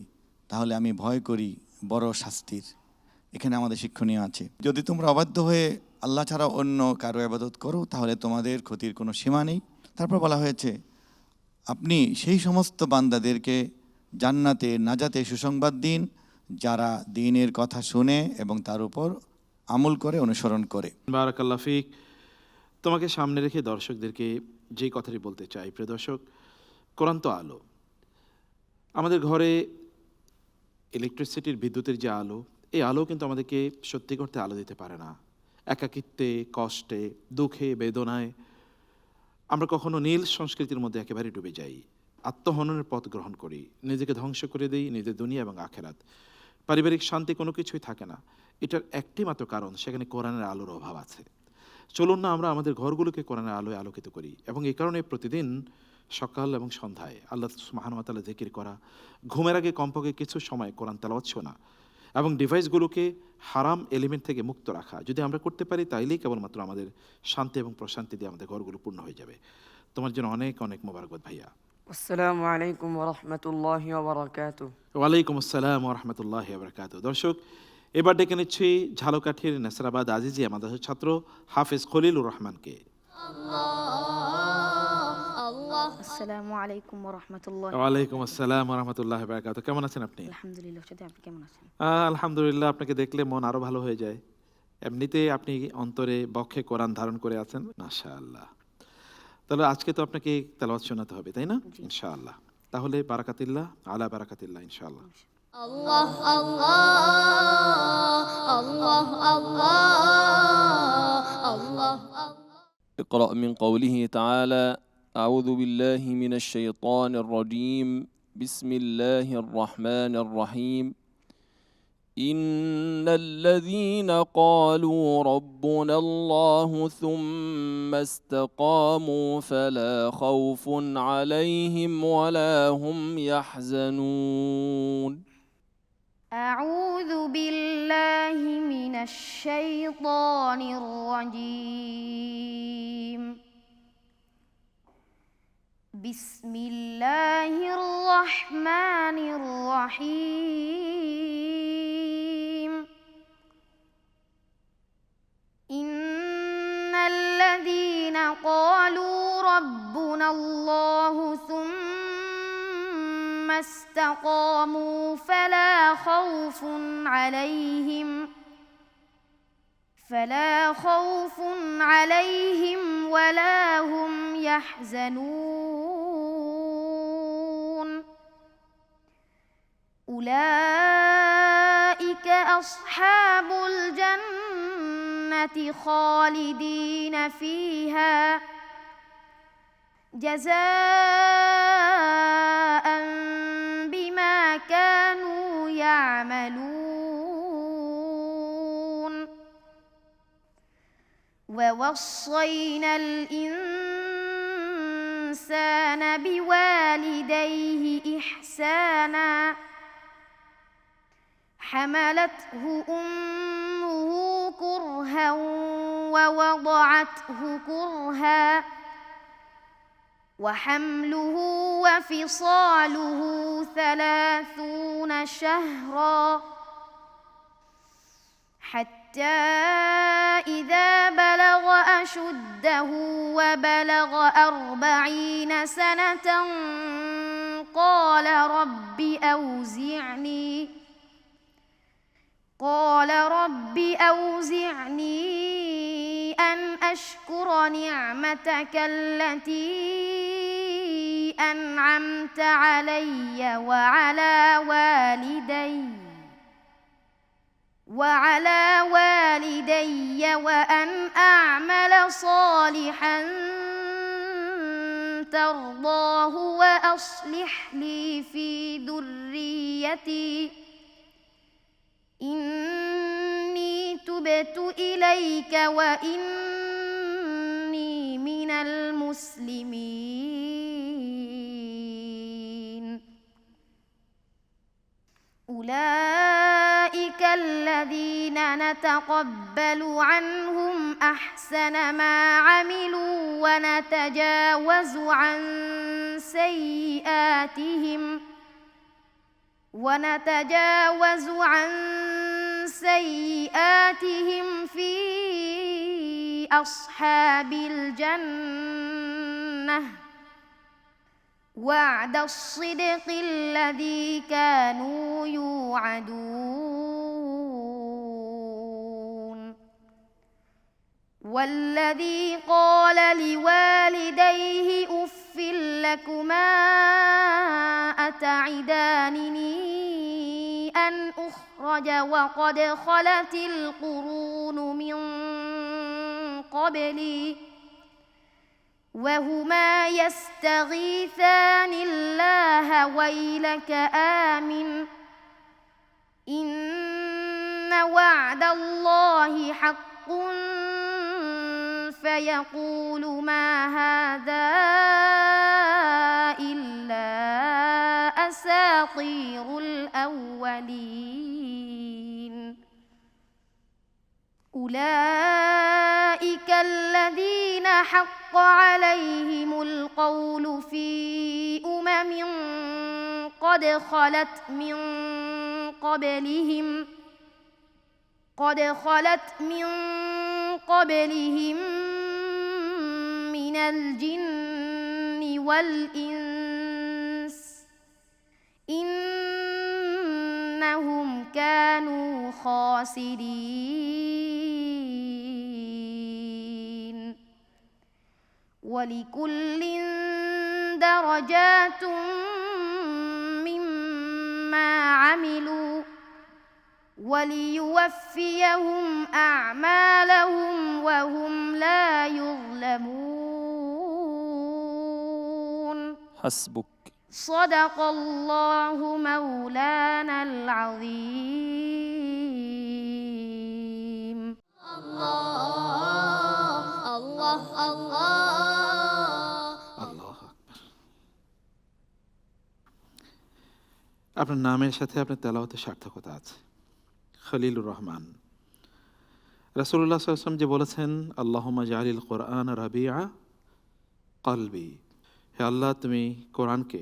তাহলে আমি ভয় করি বড় শাস্তির। এখানে আমাদের শিক্ষণীয় আছে, যদি তোমরা অবাধ্য হয়ে আল্লাহ ছাড়া অন্য কারো ইবাদত করো তাহলে তোমাদের ক্ষতির কোনো সীমা নেই। তারপর বলা হয়েছে আপনি সেই সমস্ত বান্দাদেরকে জান্নাতে নাজাতে সুসংবাদ দিন যারা দ্বীনের কথা শুনে এবং তার উপর আমল করে, অনুসরণ করে। বারাকাল্লাহ ফিক। তোমাকে সামনে রেখে দর্শকদেরকে যেই কথাটি বলতে চাই, প্রিয় দর্শক, কোরআন তো আলো। আমাদের ঘরে ইলেকট্রিসিটির, বিদ্যুতের যে আলো, এই আলো কিন্তু আমাদেরকে সত্যি করতে আলো দিতে পারে না। একাকিত্বে, কষ্টে, দুঃখে, বেদনায় আমরা কখনো নীল সংস্কৃতির মধ্যে একেবারে ডুবে যাই, আত্মহননের পথ গ্রহণ করি, নিজেকে ধ্বংস করে দিই, নিজের দুনিয়া এবং আখেরাত। পারিবারিক শান্তি কোনো কিছুই থাকে না। এটার একটি মাত্র কারণ, সেখানে কোরআনের আলোর অভাব আছে। চলুন না আমরা আমাদের ঘরগুলোকে কোরআনের আলোয় আলোকিত করি, এবং এই কারণে প্রতিদিন সকাল এবং সন্ধ্যায় আল্লাহ সুবহানাহু ওয়া তাআলা জিকির করা, ঘুমের আগে কমপক্ষে কিছু সময় কোরআন তেলাওয়াত শোনা, এবং ডিভাইসগুলোকে হারাম এলিমেন্ট থেকে মুক্ত রাখা যদি আমরা করতে পারি, তাইলেই কেবলমাত্র আমাদের শান্তি এবং প্রশান্তি দিয়ে আমাদের ঘরগুলো পূর্ণ হয়ে যাবে। তোমার জন্য অনেক অনেক মোবারকবাদ ভাইয়া। আসসালামু আলাইকুম ওয়া রাহমাতুল্লাহি ওয়া বারাকাতুহু। ওয়ালাইকুম আসসালাম ওয়া রাহমাতুল্লাহি ওয়া বারাকাতুহু। দর্শক, এবার ডেকে নিচ্ছি ঝালকাঠির নেসরাবাদ আজিজিয়া মাদ্রাসার ছাত্র হাফেজ খলিলুর রহমানকে। আসসালামু আলাইকুম ওয়া রাহমাতুল্লাহ। ওয়ালাইকুম আসসালাম ওয়া রাহমাতুল্লাহি ওয়া বারাকাতুহু। কেমন আছেন আপনি? আলহামদুলিল্লাহ, সাথে আপনি কেমন আছেন? আলহামদুলিল্লাহ, আপনাকে দেখলে মন আরো ভালো হয়ে যায়। এমনিতেই আপনি অন্তরে বক্ষে কোরআন ধারণ করে আছেন, মাশাআল্লাহ। তাহলে আজকে তো আপনাকে তেলাওয়াত শোনাতে হবে, তাই না? ইনশাআল্লাহ। তাহলে বারাকাতিল্লাহ আলা বারাকাতিল্লাহ ইনশাআল্লাহ। আল্লাহ আল্লাহ আল্লাহ আল্লাহ আল্লাহ। اقرأ من قوله تعالى: أعوذ بالله من الشيطان الرجيم بسم الله الرحمن الرحيم إن الذين قالوا ربنا الله ثم استقاموا فلا خوف عليهم ولا هم يحزنون. أعوذ بالله من الشيطان الرجيم. بسم الله الرحمن الرحيم. إن الذين قالوا ربنا الله ثم استقاموا فلا خوف عليهم ولا هم يحزنون. أولئك أصحاب الجنة خالدين فيها جزاء بما كانوا يعملون. ووصينا الإنسان بوالديه إحسانا حملته أمه كرها ووضعته كرها وحمله وفصاله 30 شهرا حتى إذا بلغ أشده وبلغ 40 سنة قال رب أوزعني أن أشكر نعمتك التي أنعمت علي وعلى والدي وأن أعمل صالحا ترضاه وأصلح لي في ذريتي إني تبت إليك وإني من المسلمين. أولئك الذين نتقبل عنهم أحسن ما عملوا ونتجاوز عن سيئاتهم في أصحاب الجنة وعد الصدق الذي كانوا يوعدون. والذي قال لوالديه أف لكما أتعدانني أن أخرج وقد خلت القرون من قبلي وهما يستغيثان الله ويلك آمن إن وعد الله حق فيقول ما هذا إلا أساطير الأولين أولئك الذين حق عليهم القول في قد خلت من قبلهم من الجن والإنس إنهم كانوا خاسرين ولكل درجات مما عملوا وليوفيهم أعمالهم وهم لا يظلمون حسبك. صدق الله مولانا العظيم. الله الله الله আল্লাহ আকবার। আপনার নামের সাথে আপনার তেলাওয়াতের সার্থকতা আছে। খলিলুর রহমান। রাসূলুল্লাহ সাল্লাল্লাহু আলাইহি ওয়াসাল্লাম যে বলেছেন, আল্লাহুম্মা জাআলিল কোরআন রাবিআ কলবি, হে আল্লাহ তুমি কোরআনকে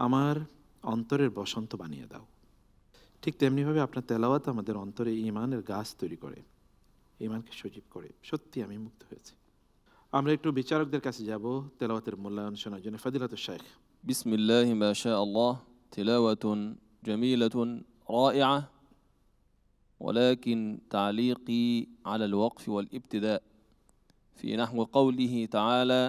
আমার অন্তরের বসন্ত বানিয়ে দাও। ঠিক তেমনিভাবে আপনার তেলাওয়াত আমাদের অন্তরে ঈমানের গাছ তৈরি করে, ঈমানকে সজীব করে। সত্যি আমি মুগ্ধ হয়েছি। আমরা একটু বিচারকদের কাছে যাব তেলাওয়াতের মূল্যায়ন শোনার জন্য। ফাদিলাতুশ শাইখ। بسم الله ما شاء الله، تلاوة جميلة رائعة، ولكن تعليقي على الوقف والابتداء في نحو قوله تعالى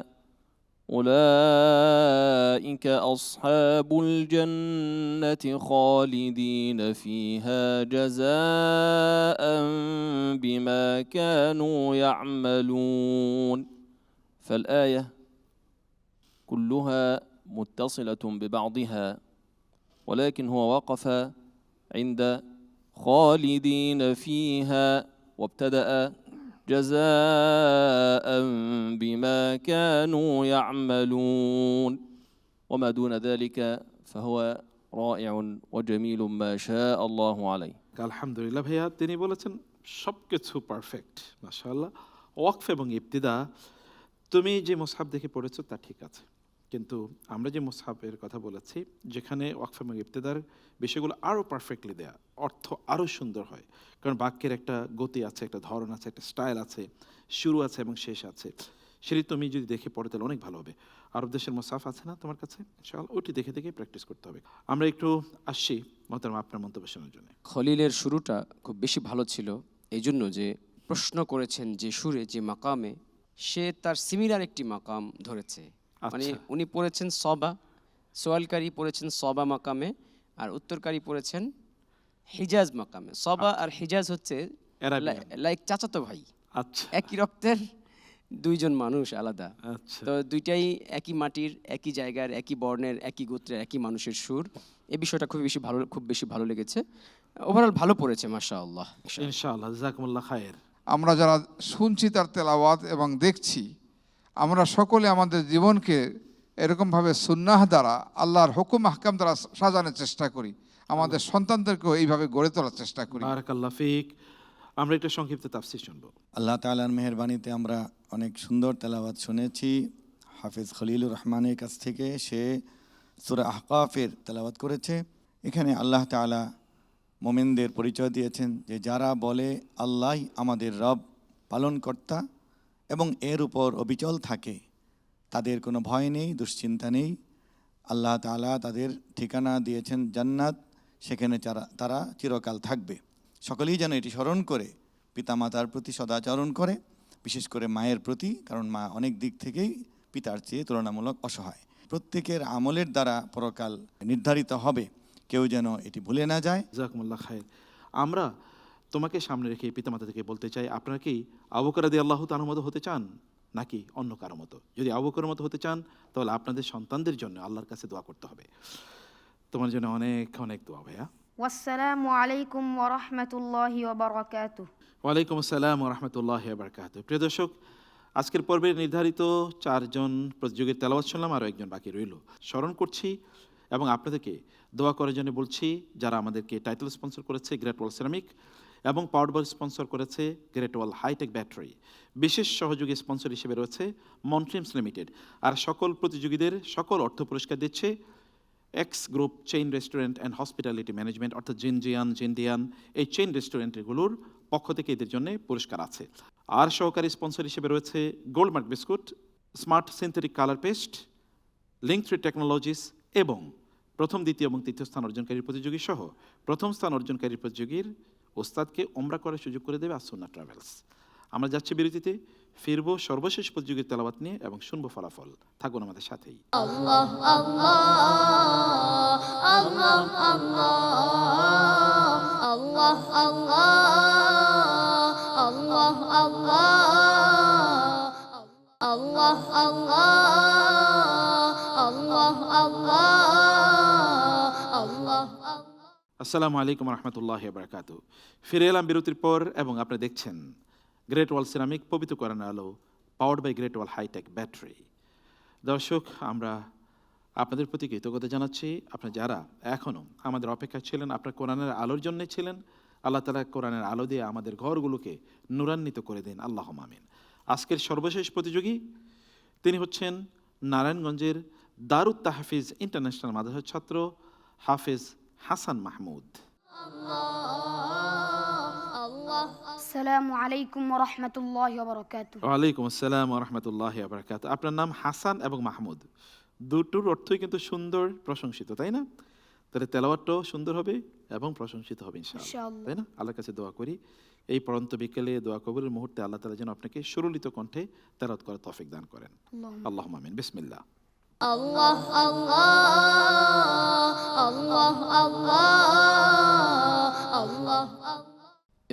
أولئك أصحاب الجنة خالدين فيها جزاء بما كانوا يعملون. فالآية كلها متصلة ببعضها، ولكن هو وقف عند خالدين فيها وابتدأ جزاء بما كانوا يعملون، وما دون ذلك فهو رائع وجميل ما شاء الله عليه. আলহামদুলিল্লাহ ভাইয়া, তিনি বলেছেন সব কিছু পারফেক্ট, মাশাআল্লাহ। ওয়াকফ এবং ইবতিদা তুমি যে মুসহাফ দেখে পড়েছো তা ঠিক আছে, কিন্তু আমরা যে মুসহাফের কথা বলেছি যেখানে ওয়াকফ এবং ইবতিদার বিষয়গুলো আরও পারফেক্টলি দেয়া, অর্থ আরও সুন্দর হয়, কারণ বাক্যের একটা গতি আছে, একটা ধরন আছে, একটা স্টাইল আছে, শুরু আছে এবং শেষ আছে। সেটি তুমি যদি দেখে পড়ে তাহলে অনেক ভালো হবে। আরব দেশের মুসহাফ আছে না তোমার কাছে? ইনশাআল্লাহ ওটি দেখে দেখে প্র্যাকটিস করতে হবে। আমরা একটু আসছি মোহতারাম আপনার মন্তব্য শোনার জন্য। খলিলের শুরুটা খুব বেশি ভালো ছিল, এই জন্য যে প্রশ্ন করেছেন যে সুরে যে মাকামে, সে তার সিমিলার একটি মাকাম ধরেছে। মানে উনি পড়েছেন সবা, সোয়ালকারী পড়েছেন সবা মাকামে, আর উত্তরকারী পড়েছেন হিজাজ মাকামে। সবা আর হিজাজ হচ্ছে লাইক চাচাতো ভাই, আচ্ছা, একই রক্তের দুইজন মানুষ আলাদা, আচ্ছা, তো দুইটাই একই মাটির, একই জায়গার, একই বর্ণের, একই গোত্রের, একই মানুষের সুর। এই বিষয়টা খুব বেশি ভালো লেগেছে। ওভারঅল ভালো পড়েছে, মাশাআল্লাহ। ইনশাআল্লাহ, জাযাকুমুল্লাহ খায়ের। আমরা যারা শুনছি তার তেলাওয়াত এবং দেখছি, আমরা সকলে আমাদের জীবনকে এরকমভাবে সুন্নাহ দ্বারা, আল্লাহর হুকুম আহকাম দ্বারা সাজানোর চেষ্টা করি, আমাদের সন্তানদেরকেও এইভাবে গড়ে তোলার চেষ্টা করি। বারাকাল্লাহ ফিক। আমরা একটা সংক্ষিপ্ত তাফসীর শুনবো। আল্লাহ তাআলার মেহেরবানিতে আমরা অনেক সুন্দর তেলাওয়াত শুনেছি হাফেজ খলিলুর রহমানের কাছ থেকে। সে সূরা আহকাফের তেলাওয়াত করেছে। এখানে আল্লাহ তাআলা মোমেনদের পরিচয় দিয়েছেন যে যারা বলে আল্লাহই আমাদের রব, পালনকর্তা, এবং এর উপর অবিচল থাকে, তাদের কোনো ভয় নেই, দুশ্চিন্তা নেই। আল্লাহ তাআলা তাদের ঠিকানা দিয়েছেন জান্নাত, সেখানে তারা চিরকাল থাকবে। সকলেই যেন এটি স্মরণ করে পিতামাতার প্রতি সদাচরণ করে, বিশেষ করে মায়ের প্রতি, কারণ মা অনেক দিক থেকেই পিতার চেয়ে তুলনামূলক অসহায়। প্রত্যেকের আমলের দ্বারা পরকাল নির্ধারিত হবে, কেউ যেন এটি ভুলে না যায়। জাযাকুমুল্লাহ খায়ের। আমরা তোমাকে সামনে রেখে পিতামাতা থেকে বলতে চাই, আপনারা কি আবু বকর রাদিয়াল্লাহু তাআলার মতো হতে চান নাকি অন্য কারো মতো? যদি আবু বকরের মতো হতে চান তাহলে আপনাদের সন্তানদের জন্য আল্লাহর কাছে দোয়া করতে হবে। তোমার জন্য অনেক অনেক দোয়া ভাইয়া। والسلام عليكم ورحمة الله وبركاته ওয়ালাইকুম আসসালাম রহমতুল্লাহ বারকাত। প্রিয় দর্শক, আজকের পর্বে নির্ধারিত 4 জন প্রতিযোগীর তেলাওয়াত শুনলাম, আরও একজন বাকি রইল। স্মরণ করছি এবং আপনাদেরকে দোয়া করার জন্য বলছি, যারা আমাদেরকে টাইটেল স্পন্সর করেছে গ্রেট ওয়াল সিরামিক এবং পাওয়ার বার স্পন্সর করেছে গ্রেট ওয়াল হাইটেক ব্যাটারি, বিশেষ সহযোগী স্পন্সর হিসেবে রয়েছে মন্ট্রিমস লিমিটেড, আর সকল প্রতিযোগীদের সকল অর্থ পুরস্কার দিচ্ছে x group chain restaurant and hospitality management, অর্থাৎ জিন্দিয়ান এই চেইন রেস্টুরেন্টগুলোর পক্ষ থেকে এদের জন্য পুরস্কার আছে। আর সহকারী স্পন্সর হিসেবে রয়েছে Goldmark biscuit, smart synthetic colour paste, link three technologies এবং প্রথম, দ্বিতীয় এবং তৃতীয় স্থান অর্জনকারী প্রতিযোগী সহ প্রথম স্থান অর্জনকারী প্রতিযোগীর ওস্তাদকে ওমরা করার সুযোগ করে দেবে আসুন্নাহ ট্রাভেলস। আমরা যাচ্ছি বিরতিতে, ফিরবো সর্বশেষ প্রতিযোগীর তেলাওয়াত নিয়ে এবং শুনবো ফলাফল। থাকুন আমাদের সাথেই। আল্লাহ আল্লাহ আল্লাহ আল্লাহ আল্লাহ আল্লাহ আল্লাহ আল্লাহ আল্লাহ আল্লাহ আল্লাহ আল্লাহ। আসসালামু আলাইকুম রহমতুল্লাহ বারকাত। ফিরে এলাম বিরতির পর এবং আপনারা দেখছেন গ্রেট ওয়াল সিরামিক পবিত্র কোরআনের আলো, powered by Great Wall hi tech battery. দর্শক, আমরা আপনাদের প্রতি কৃতজ্ঞতা জানাচ্ছি। আপনারা যারা এখনও আমাদের অপেক্ষা ছিলেন, আপনার কোরআনের আলোর জন্যে ছিলেন, আল্লাহ তাআলা কোরআনের আলো দিয়ে আমাদের ঘরগুলোকে নূরান্বিত করে দিন, আল্লাহুম্মা আমিন। আজকের সর্বশেষ প্রতিযোগী তিনি হচ্ছেন নারায়ণগঞ্জের দারুত তাহফিজ ইন্টারন্যাশনাল মাদ্রাসার ছাত্র হাফেজ হাসান মাহমুদ। السلام عليكم ورحمة الله وبركاته ওয়ালাইকুম আসসালাম রহমতুল্লাহ বারকাত। আপনার নাম হাসান এবং মাহমুদ, দুটোর অর্থই কিন্তু সুন্দর, প্রশংসিত, তাই না? তাহলে তেলাওয়াতটাও সুন্দর হবে এবং প্রশংসিত হবে ইনশাআল্লাহ, তাই না? আল্লাহর কাছে দোয়া করি এই পড়ন্ত বিকেলে দোয়া কবুলের মুহূর্তে আল্লাহ তাআলা যেন আপনাকে সুরলিত কণ্ঠে তেলাওয়াত করার তৌফিক দান করেন। আল্লাহুম্মা আমিন। বিসমিল্লাহ। الله الله الله الله الله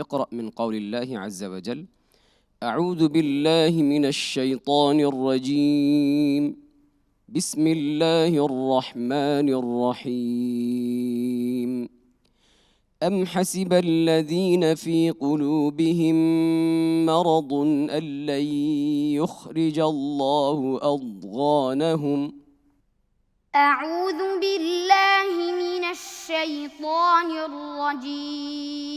اقرأ من قول الله عز وجل: أعوذ بالله من الشيطان الرجيم بسم الله الرحمن الرحيم أم حسب الذين في قلوبهم مرض أن لن يخرج الله أضغانهم أعوذ بالله من الشيطان الرجيم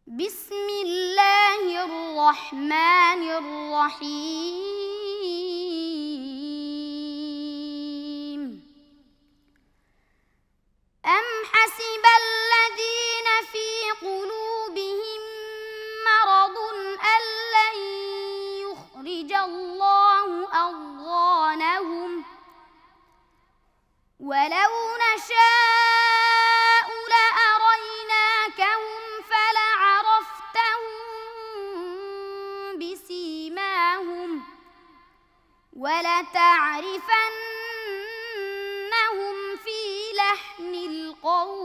بسم الله الرحمن الرحيم أم حسب الذين في قلوبهم مرض أن لن يخرج الله أضغانهم ولو نشاء لأريناكهم فلعرفتهم بسيماهم ولتعرفنهم في لحن القول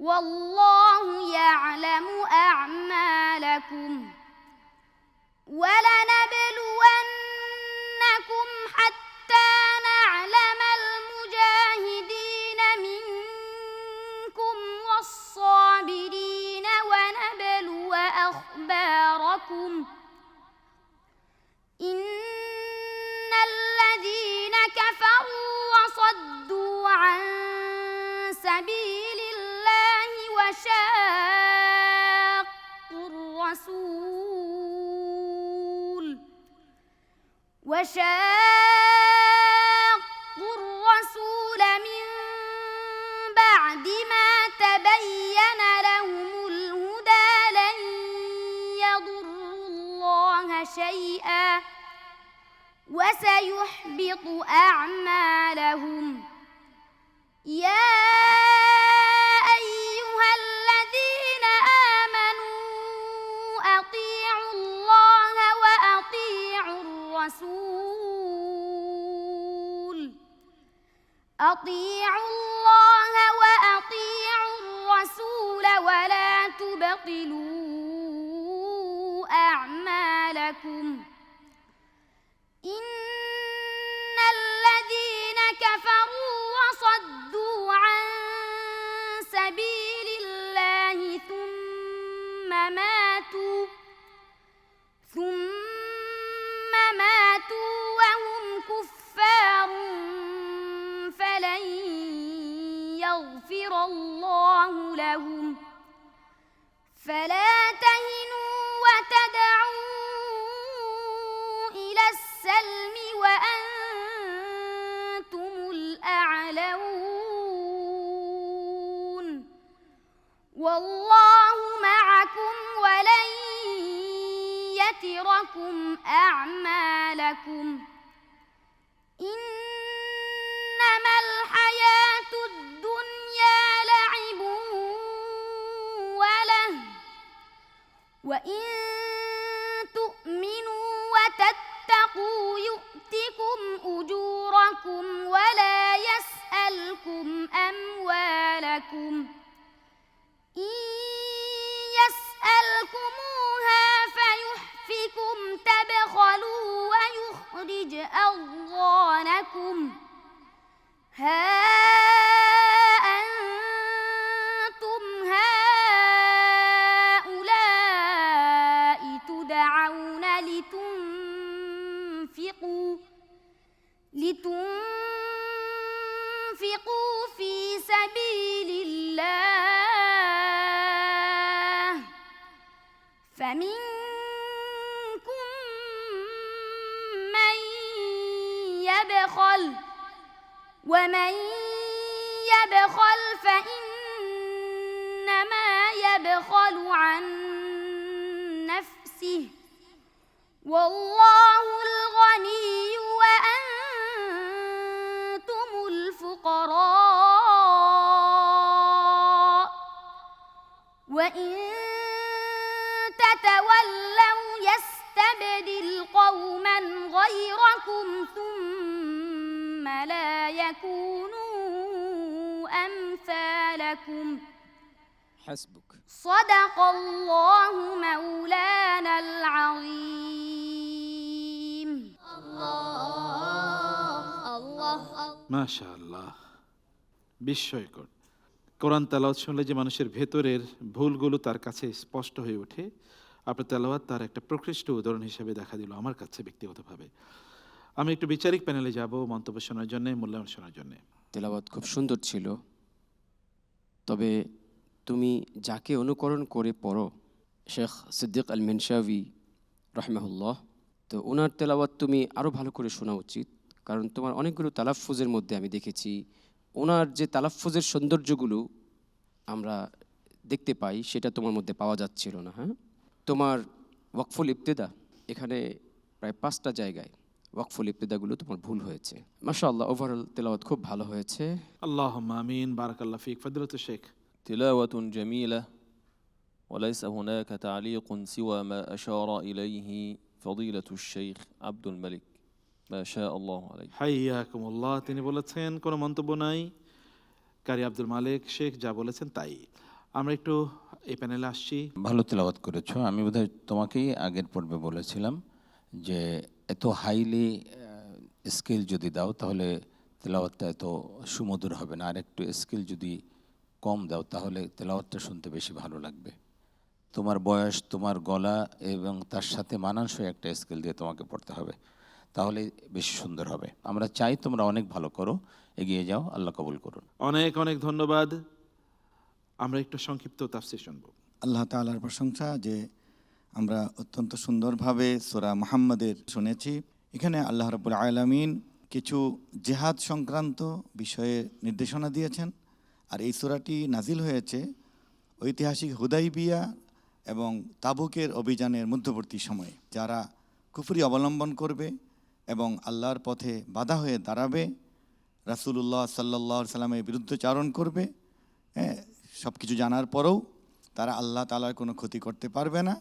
والله يعلم أعمالكم ولنبلونكم حتى نعلم المجاهدين منكم والصابرين ونبلو أخباركم إن الذين كفروا وصدوا عن سبيل الله وشاقوا الرسول من بعد ما تبين لهم الهدى لن يضروا الله شيئا وسيحبط أعمالهم يا أيها الذين آمنوا أطيعوا الله وأطيعوا الرسول ولا تبطلوا أعمالكم إن ماتوا وهم كفار فلن يغفر الله لهم فلا تهنوا وتدعوا إلى السلم وأنتم الأعلون والله معكم ولن يتركم أعمالكم إنما الحياة الدنيا لعب وله وإن تؤمنوا وتتقوا يؤتكم أجوركم ولا يسألكم أموالكم إن يسألكموها فيحفكم تبخلوا ويخرج أضغانكم ها أنتم هؤلاء تدعون لتنفقوا في سبيل الله فمنكم من يبخل ومن يبخل فإنما يبخل عن نفسه والله الغني وأنتم الفقراء وإن تتولوا يستبدل قوما غيركم ثم لا يكونوا أمثالكم حسبك. صدق الله مولانا العظيم الله মাশাআল্লাহ, বিস্ময়কর। কোরআন তেলাওয়াত শুনলে যে মানুষের ভেতরের ভুলগুলো তার কাছে স্পষ্ট হয়ে ওঠে, আপনার তেলাওয়াত তার একটা প্রকৃষ্ট উদাহরণ হিসেবে দেখা দিল আমার কাছে ব্যক্তিগতভাবে। আমি একটু বিচারিক প্যানেলে যাব মন্তব্য শোনার জন্য, মূল্যায়ন শোনার জন্য। তেলাওয়াত খুব সুন্দর ছিল, তবে তুমি যাকে অনুকরণ করে পড়ো, শেখ সিদ্দিক আল মিনশাভি রহমাহুল্লাহ, তো ওনার তেলাওয়াত তুমি আরও ভালো করে শোনা উচিত। কারণ তোমার অনেকগুলো তালাফুজের মধ্যে আমি দেখেছি ওনার যে তালাফুজের সৌন্দর্যগুলো আমরা দেখতে পাই সেটা তোমার মধ্যে পাওয়া যাচ্ছিল না। হ্যাঁ, তোমার ওয়াকফুল ইবতেদা, এখানে প্রায় 5টা জায়গায় ওয়াকফুল ইবতেদাগুলো তোমার ভুল হয়েছে। মাশাআল্লাহ, ওভারঅল তেলাওয়াত খুব ভালো হয়েছে। আল্লাহুম্মা আমিন, বারাকাল্লাহ ফিক। ফযিলাতুল শেখ। تلاوة جميلة وليس هناك تعليق سوى ما أشار إليه فضيلة الشيخ عبد الملك ما شاء الله عليه। হাইয়াকুমুল্লাহ, তিনি বলেছেন কোনো মন্তব্য নাই। কারি আব্দুল মালিক শেখ যা বলেছেন তাই। আমরা একটু এই প্যানেলে আসছি। ভালো তেলাওয়াত করেছো। আমি বোধহয় তোমাকেই আগের পর্বে বলেছিলাম যে এত হাইলি স্কেল যদি দাও তাহলে তেলাওয়াতটা এত সুমধুর হবে না, আর একটু স্কেল যদি কম দাও তাহলে তেলাওয়াতটা শুনতে বেশি ভালো লাগবে। তোমার বয়স, তোমার গলা এবং তার সাথে মানানসই একটা স্কেল দিয়ে তোমাকে পড়তে হবে, তাহলে বেশি সুন্দর হবে। আমরা চাই তোমরা অনেক ভালো করো, এগিয়ে যাও, আল্লাহ কবুল করুন। অনেক অনেক ধন্যবাদ। আমরা একটু সংক্ষিপ্ত তাফসীর শুনবো। আল্লাহ তাআলার প্রশংসা যে আমরা অত্যন্ত সুন্দরভাবে সূরা মুহাম্মাদের শুনেছি। এখানে আল্লাহ রাব্বুল আলামিন কিছু জিহাদ সংক্রান্ত বিষয়ে নির্দেশনা দিয়েছেন। আর এই সূরাটি নাজিল হয়েছে ঐতিহাসিক হুদাইবিয়া এবং তাবুকের অভিযানের মধ্যবর্তী সময়ে। যারা কুফরি অবলম্বন করবে এবং আল্লাহর পথে বাধা হয়ে দাঁড়াবে, রাসূলুল্লাহ সাল্লাল্লাহু আলাইহি সাল্লামের বিরুদ্ধচারণ করবে, সব কিছু জানার পরেও তারা আল্লাহ তাআলার কোনো ক্ষতি করতে পারবে না।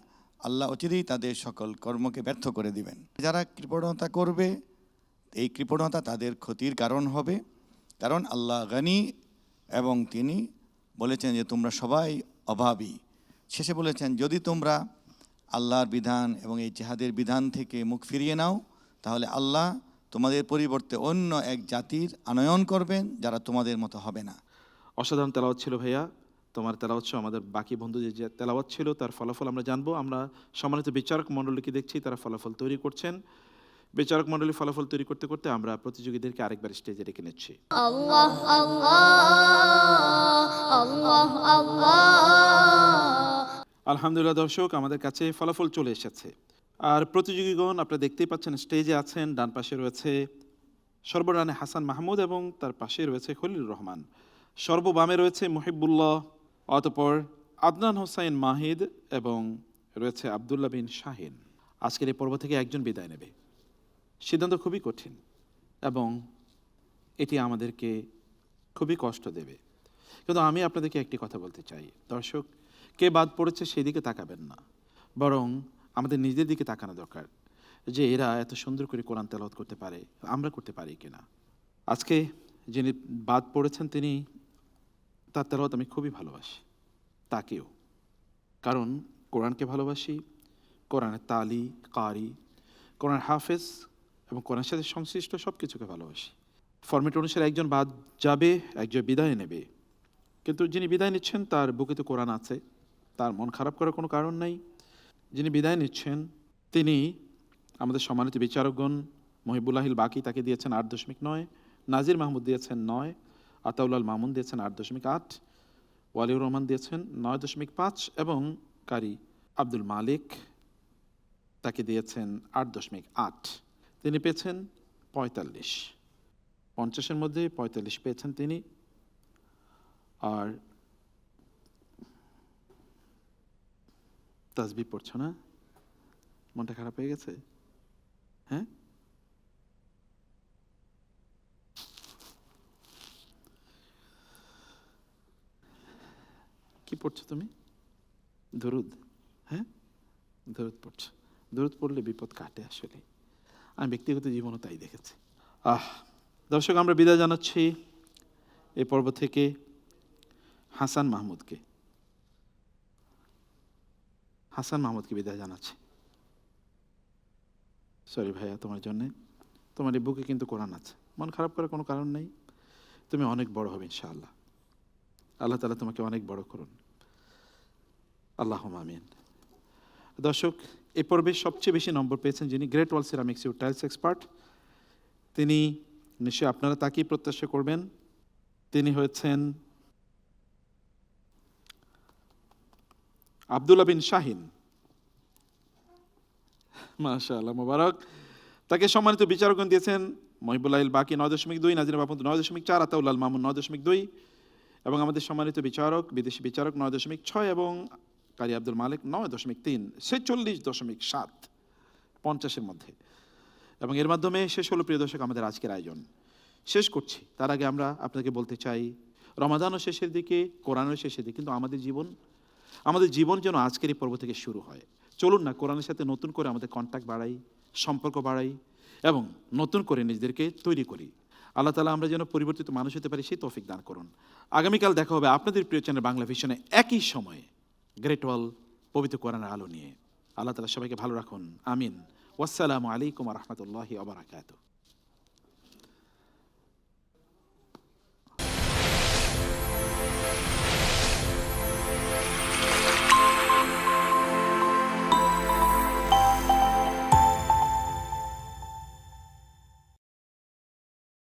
আল্লাহ অচিরেই তাদের সকল কর্মকে ব্যর্থ করে দিবেন। যারা কৃপণতা করবে, এই কৃপণতা তাদের ক্ষতির কারণ হবে, কারণ আল্লাহ গনি এবং তিনি বলেছেন যে তোমরা সবাই অভাবী। শেষে বলেছেন যদি তোমরা আল্লাহর বিধান এবং এই জিহাদের বিধান থেকে মুখ ফিরিয়ে নাও তাহলে আল্লাহ তোমাদের পরিবর্তে অন্য এক জাতির আনয়ন করবেন যারা তোমাদের মতো হবে না। অসাধারণ তেলাওয়াত ছিল ভাইয়া। তোমার তেলাওয়াত সহ আমাদের বাকি বন্ধু যে তেলাওয়াত ছিল তার ফলাফল আমরা জানবো। আমরা সম্মানিত বিচারক মণ্ডলীকে দেখছি তারা ফলাফল তৈরি করছেন। বিচারক মণ্ডলী ফলাফল তৈরি করতে করতে আমরা প্রতিযোগীদেরকে আরেকবার স্টেজে রেখে নিচ্ছি। আল্লাহ আল্লাহ আল্লাহ আল্লাহ। আলহামদুলিল্লাহ দর্শক, আমাদের কাছে ফলাফল চলে এসেছে। আর প্রতিযোগীগণ আপনারা দেখতেই পাচ্ছেন স্টেজে আছেন। ডান পাশে রয়েছে সর্বরানে হাসান মাহমুদ এবং তার পাশে রয়েছে খলিলুর রহমান। সর্ববামে রয়েছে মুহিবুল্লাহ, অতঃপর আদনান হোসাইন মাহিদ এবং রয়েছে আবদুল্লাহ বিন শাহিন। আজকের এই পর্ব থেকে একজন বিদায় নেবে। সিদ্ধান্ত খুবই কঠিন এবং এটি আমাদেরকে খুবই কষ্ট দেবে, কিন্তু আমি আপনাদেরকে একটি কথা বলতে চাই দর্শক, কে বাদ পড়েছে সেই দিকে তাকাবেন না, বরং আমাদের নিজেদের দিকে তাকানো দরকার যে এরা এত সুন্দর করে কোরআন তেলাওয়াত করতে পারে, আমরা করতে পারি কিনা। আজকে যিনি বাদ পড়েছেন তিনি, তার তেলাওয়াত আমি খুবই ভালোবাসি, তাকেও, কারণ কোরআনকে ভালোবাসি, কোরআনের তালি কারি, কোরআন হাফেজ এবং কোরআনের সাথে সংশ্লিষ্ট সব কিছুকে ভালোবাসি। ফরম্যাট অনুসারে একজন বাদ যাবে, একজন বিদায় নেবে, কিন্তু যিনি বিদায় নিচ্ছেন তার বুকে তো কোরআন আছে, তার মন খারাপ করার কোনো কারণ নাই। যিনি বিদায় নিচ্ছেন তিনি আমাদের সম্মানিত বিচারকগণ, মহিবুল্লাহিল বাকি তাকে দিয়েছেন 8.9, নাজির মাহমুদ দিয়েছেন 9, আতাউল মামুন দিয়েছেন 8.8, ওয়ালিউর রহমান দিয়েছেন 9.5 এবং কারি আব্দুল মালিক তাকে দিয়েছেন 8.8। তিনি পেয়েছেন 45, 50-এর মধ্যে 45 পেয়েছেন তিনি। আর তাসবিহ পড়ছো না, মনটা খারাপ হয়ে গেছে? হ্যাঁ, কি পড়ছো তুমি? দরুদ? হ্যাঁ, দরুদ পড়ছো। দরুদ পড়লে বিপদ কাটে, আসলে আমি ব্যক্তিগত জীবনও তাই দেখেছি। দর্শক, আমরা বিদায় জানাচ্ছি এই পর্ব থেকে হাসান মাহমুদকে। হাসান মাহমুদকে বিদায় জানাচ্ছি। সরি ভাইয়া, তোমার জন্যে। তোমার এই বুকে কিন্তু কোরআন আছে, মন খারাপ করার কোনো কারণ নেই। তুমি অনেক বড় হবে ইনশাআল্লাহ। আল্লাহ তাআলা তোমাকে অনেক বড় করুন, আল্লাহুম্মা আমিন। দর্শক, এই পর্বে সবচেয়ে বেশি নম্বর পেয়েছেন যিনি, গ্রেট ওয়াল সিরামিক্স ইউর টাইলস এক্সপার্ট। তিনি নিশ্চয়ই আপনারা তাকেই প্রত্যাশা করবেন। তিনি হয়েছেন আবদুল্লাহ বিন শাহিন। মাশাআল্লাহ, মোবারক। তাকে সম্মানিত বিচারকগণ দিয়েছেন মহিবুল্লাহিল বাকি 9.2, নাজির মাহমুদ 9.4, আতাউল মামুন 9.2 এবং আমাদের সম্মানিত বিচারক বিদেশি বিচারক 9.6 এবং কারি আব্দুল মালিক 9.3, 46.7, 50-এর মধ্যে। এবং এর মাধ্যমে শেষ হলো প্রিয় দর্শক আমাদের আজকের আয়োজন। শেষ করছি, তার আগে আমরা আপনাকে বলতে চাই, রমাদানও শেষের দিকে, কোরআনও শেষের দিকে, কিন্তু আমাদের জীবন যেন আজকের এই পর্ব থেকে শুরু হয়। চলুন না কোরআনের সাথে নতুন করে আমাদের কন্ট্যাক্ট বাড়াই, সম্পর্ক বাড়াই এবং নতুন করে নিজেদেরকে তৈরি করি। আল্লাহ তাআলা আমরা যেন পরিবর্তিত মানুষ হতে পারি সেই তৌফিক দান করুন। আগামীকাল দেখা হবে আপনাদের প্রিয় চ্যানেল বাংলা ভিশনে একই সময়ে গ্রেট ওয়াল পবিত্র কোরআনের আলো নিয়ে। আল্লাহ তাআলা সবাইকে ভালো রাখুন, আমিন। ওয়াসসালামু আলাইকুম ওয়া রাহমাতুল্লাহি ওয়া বারাকাতুহু।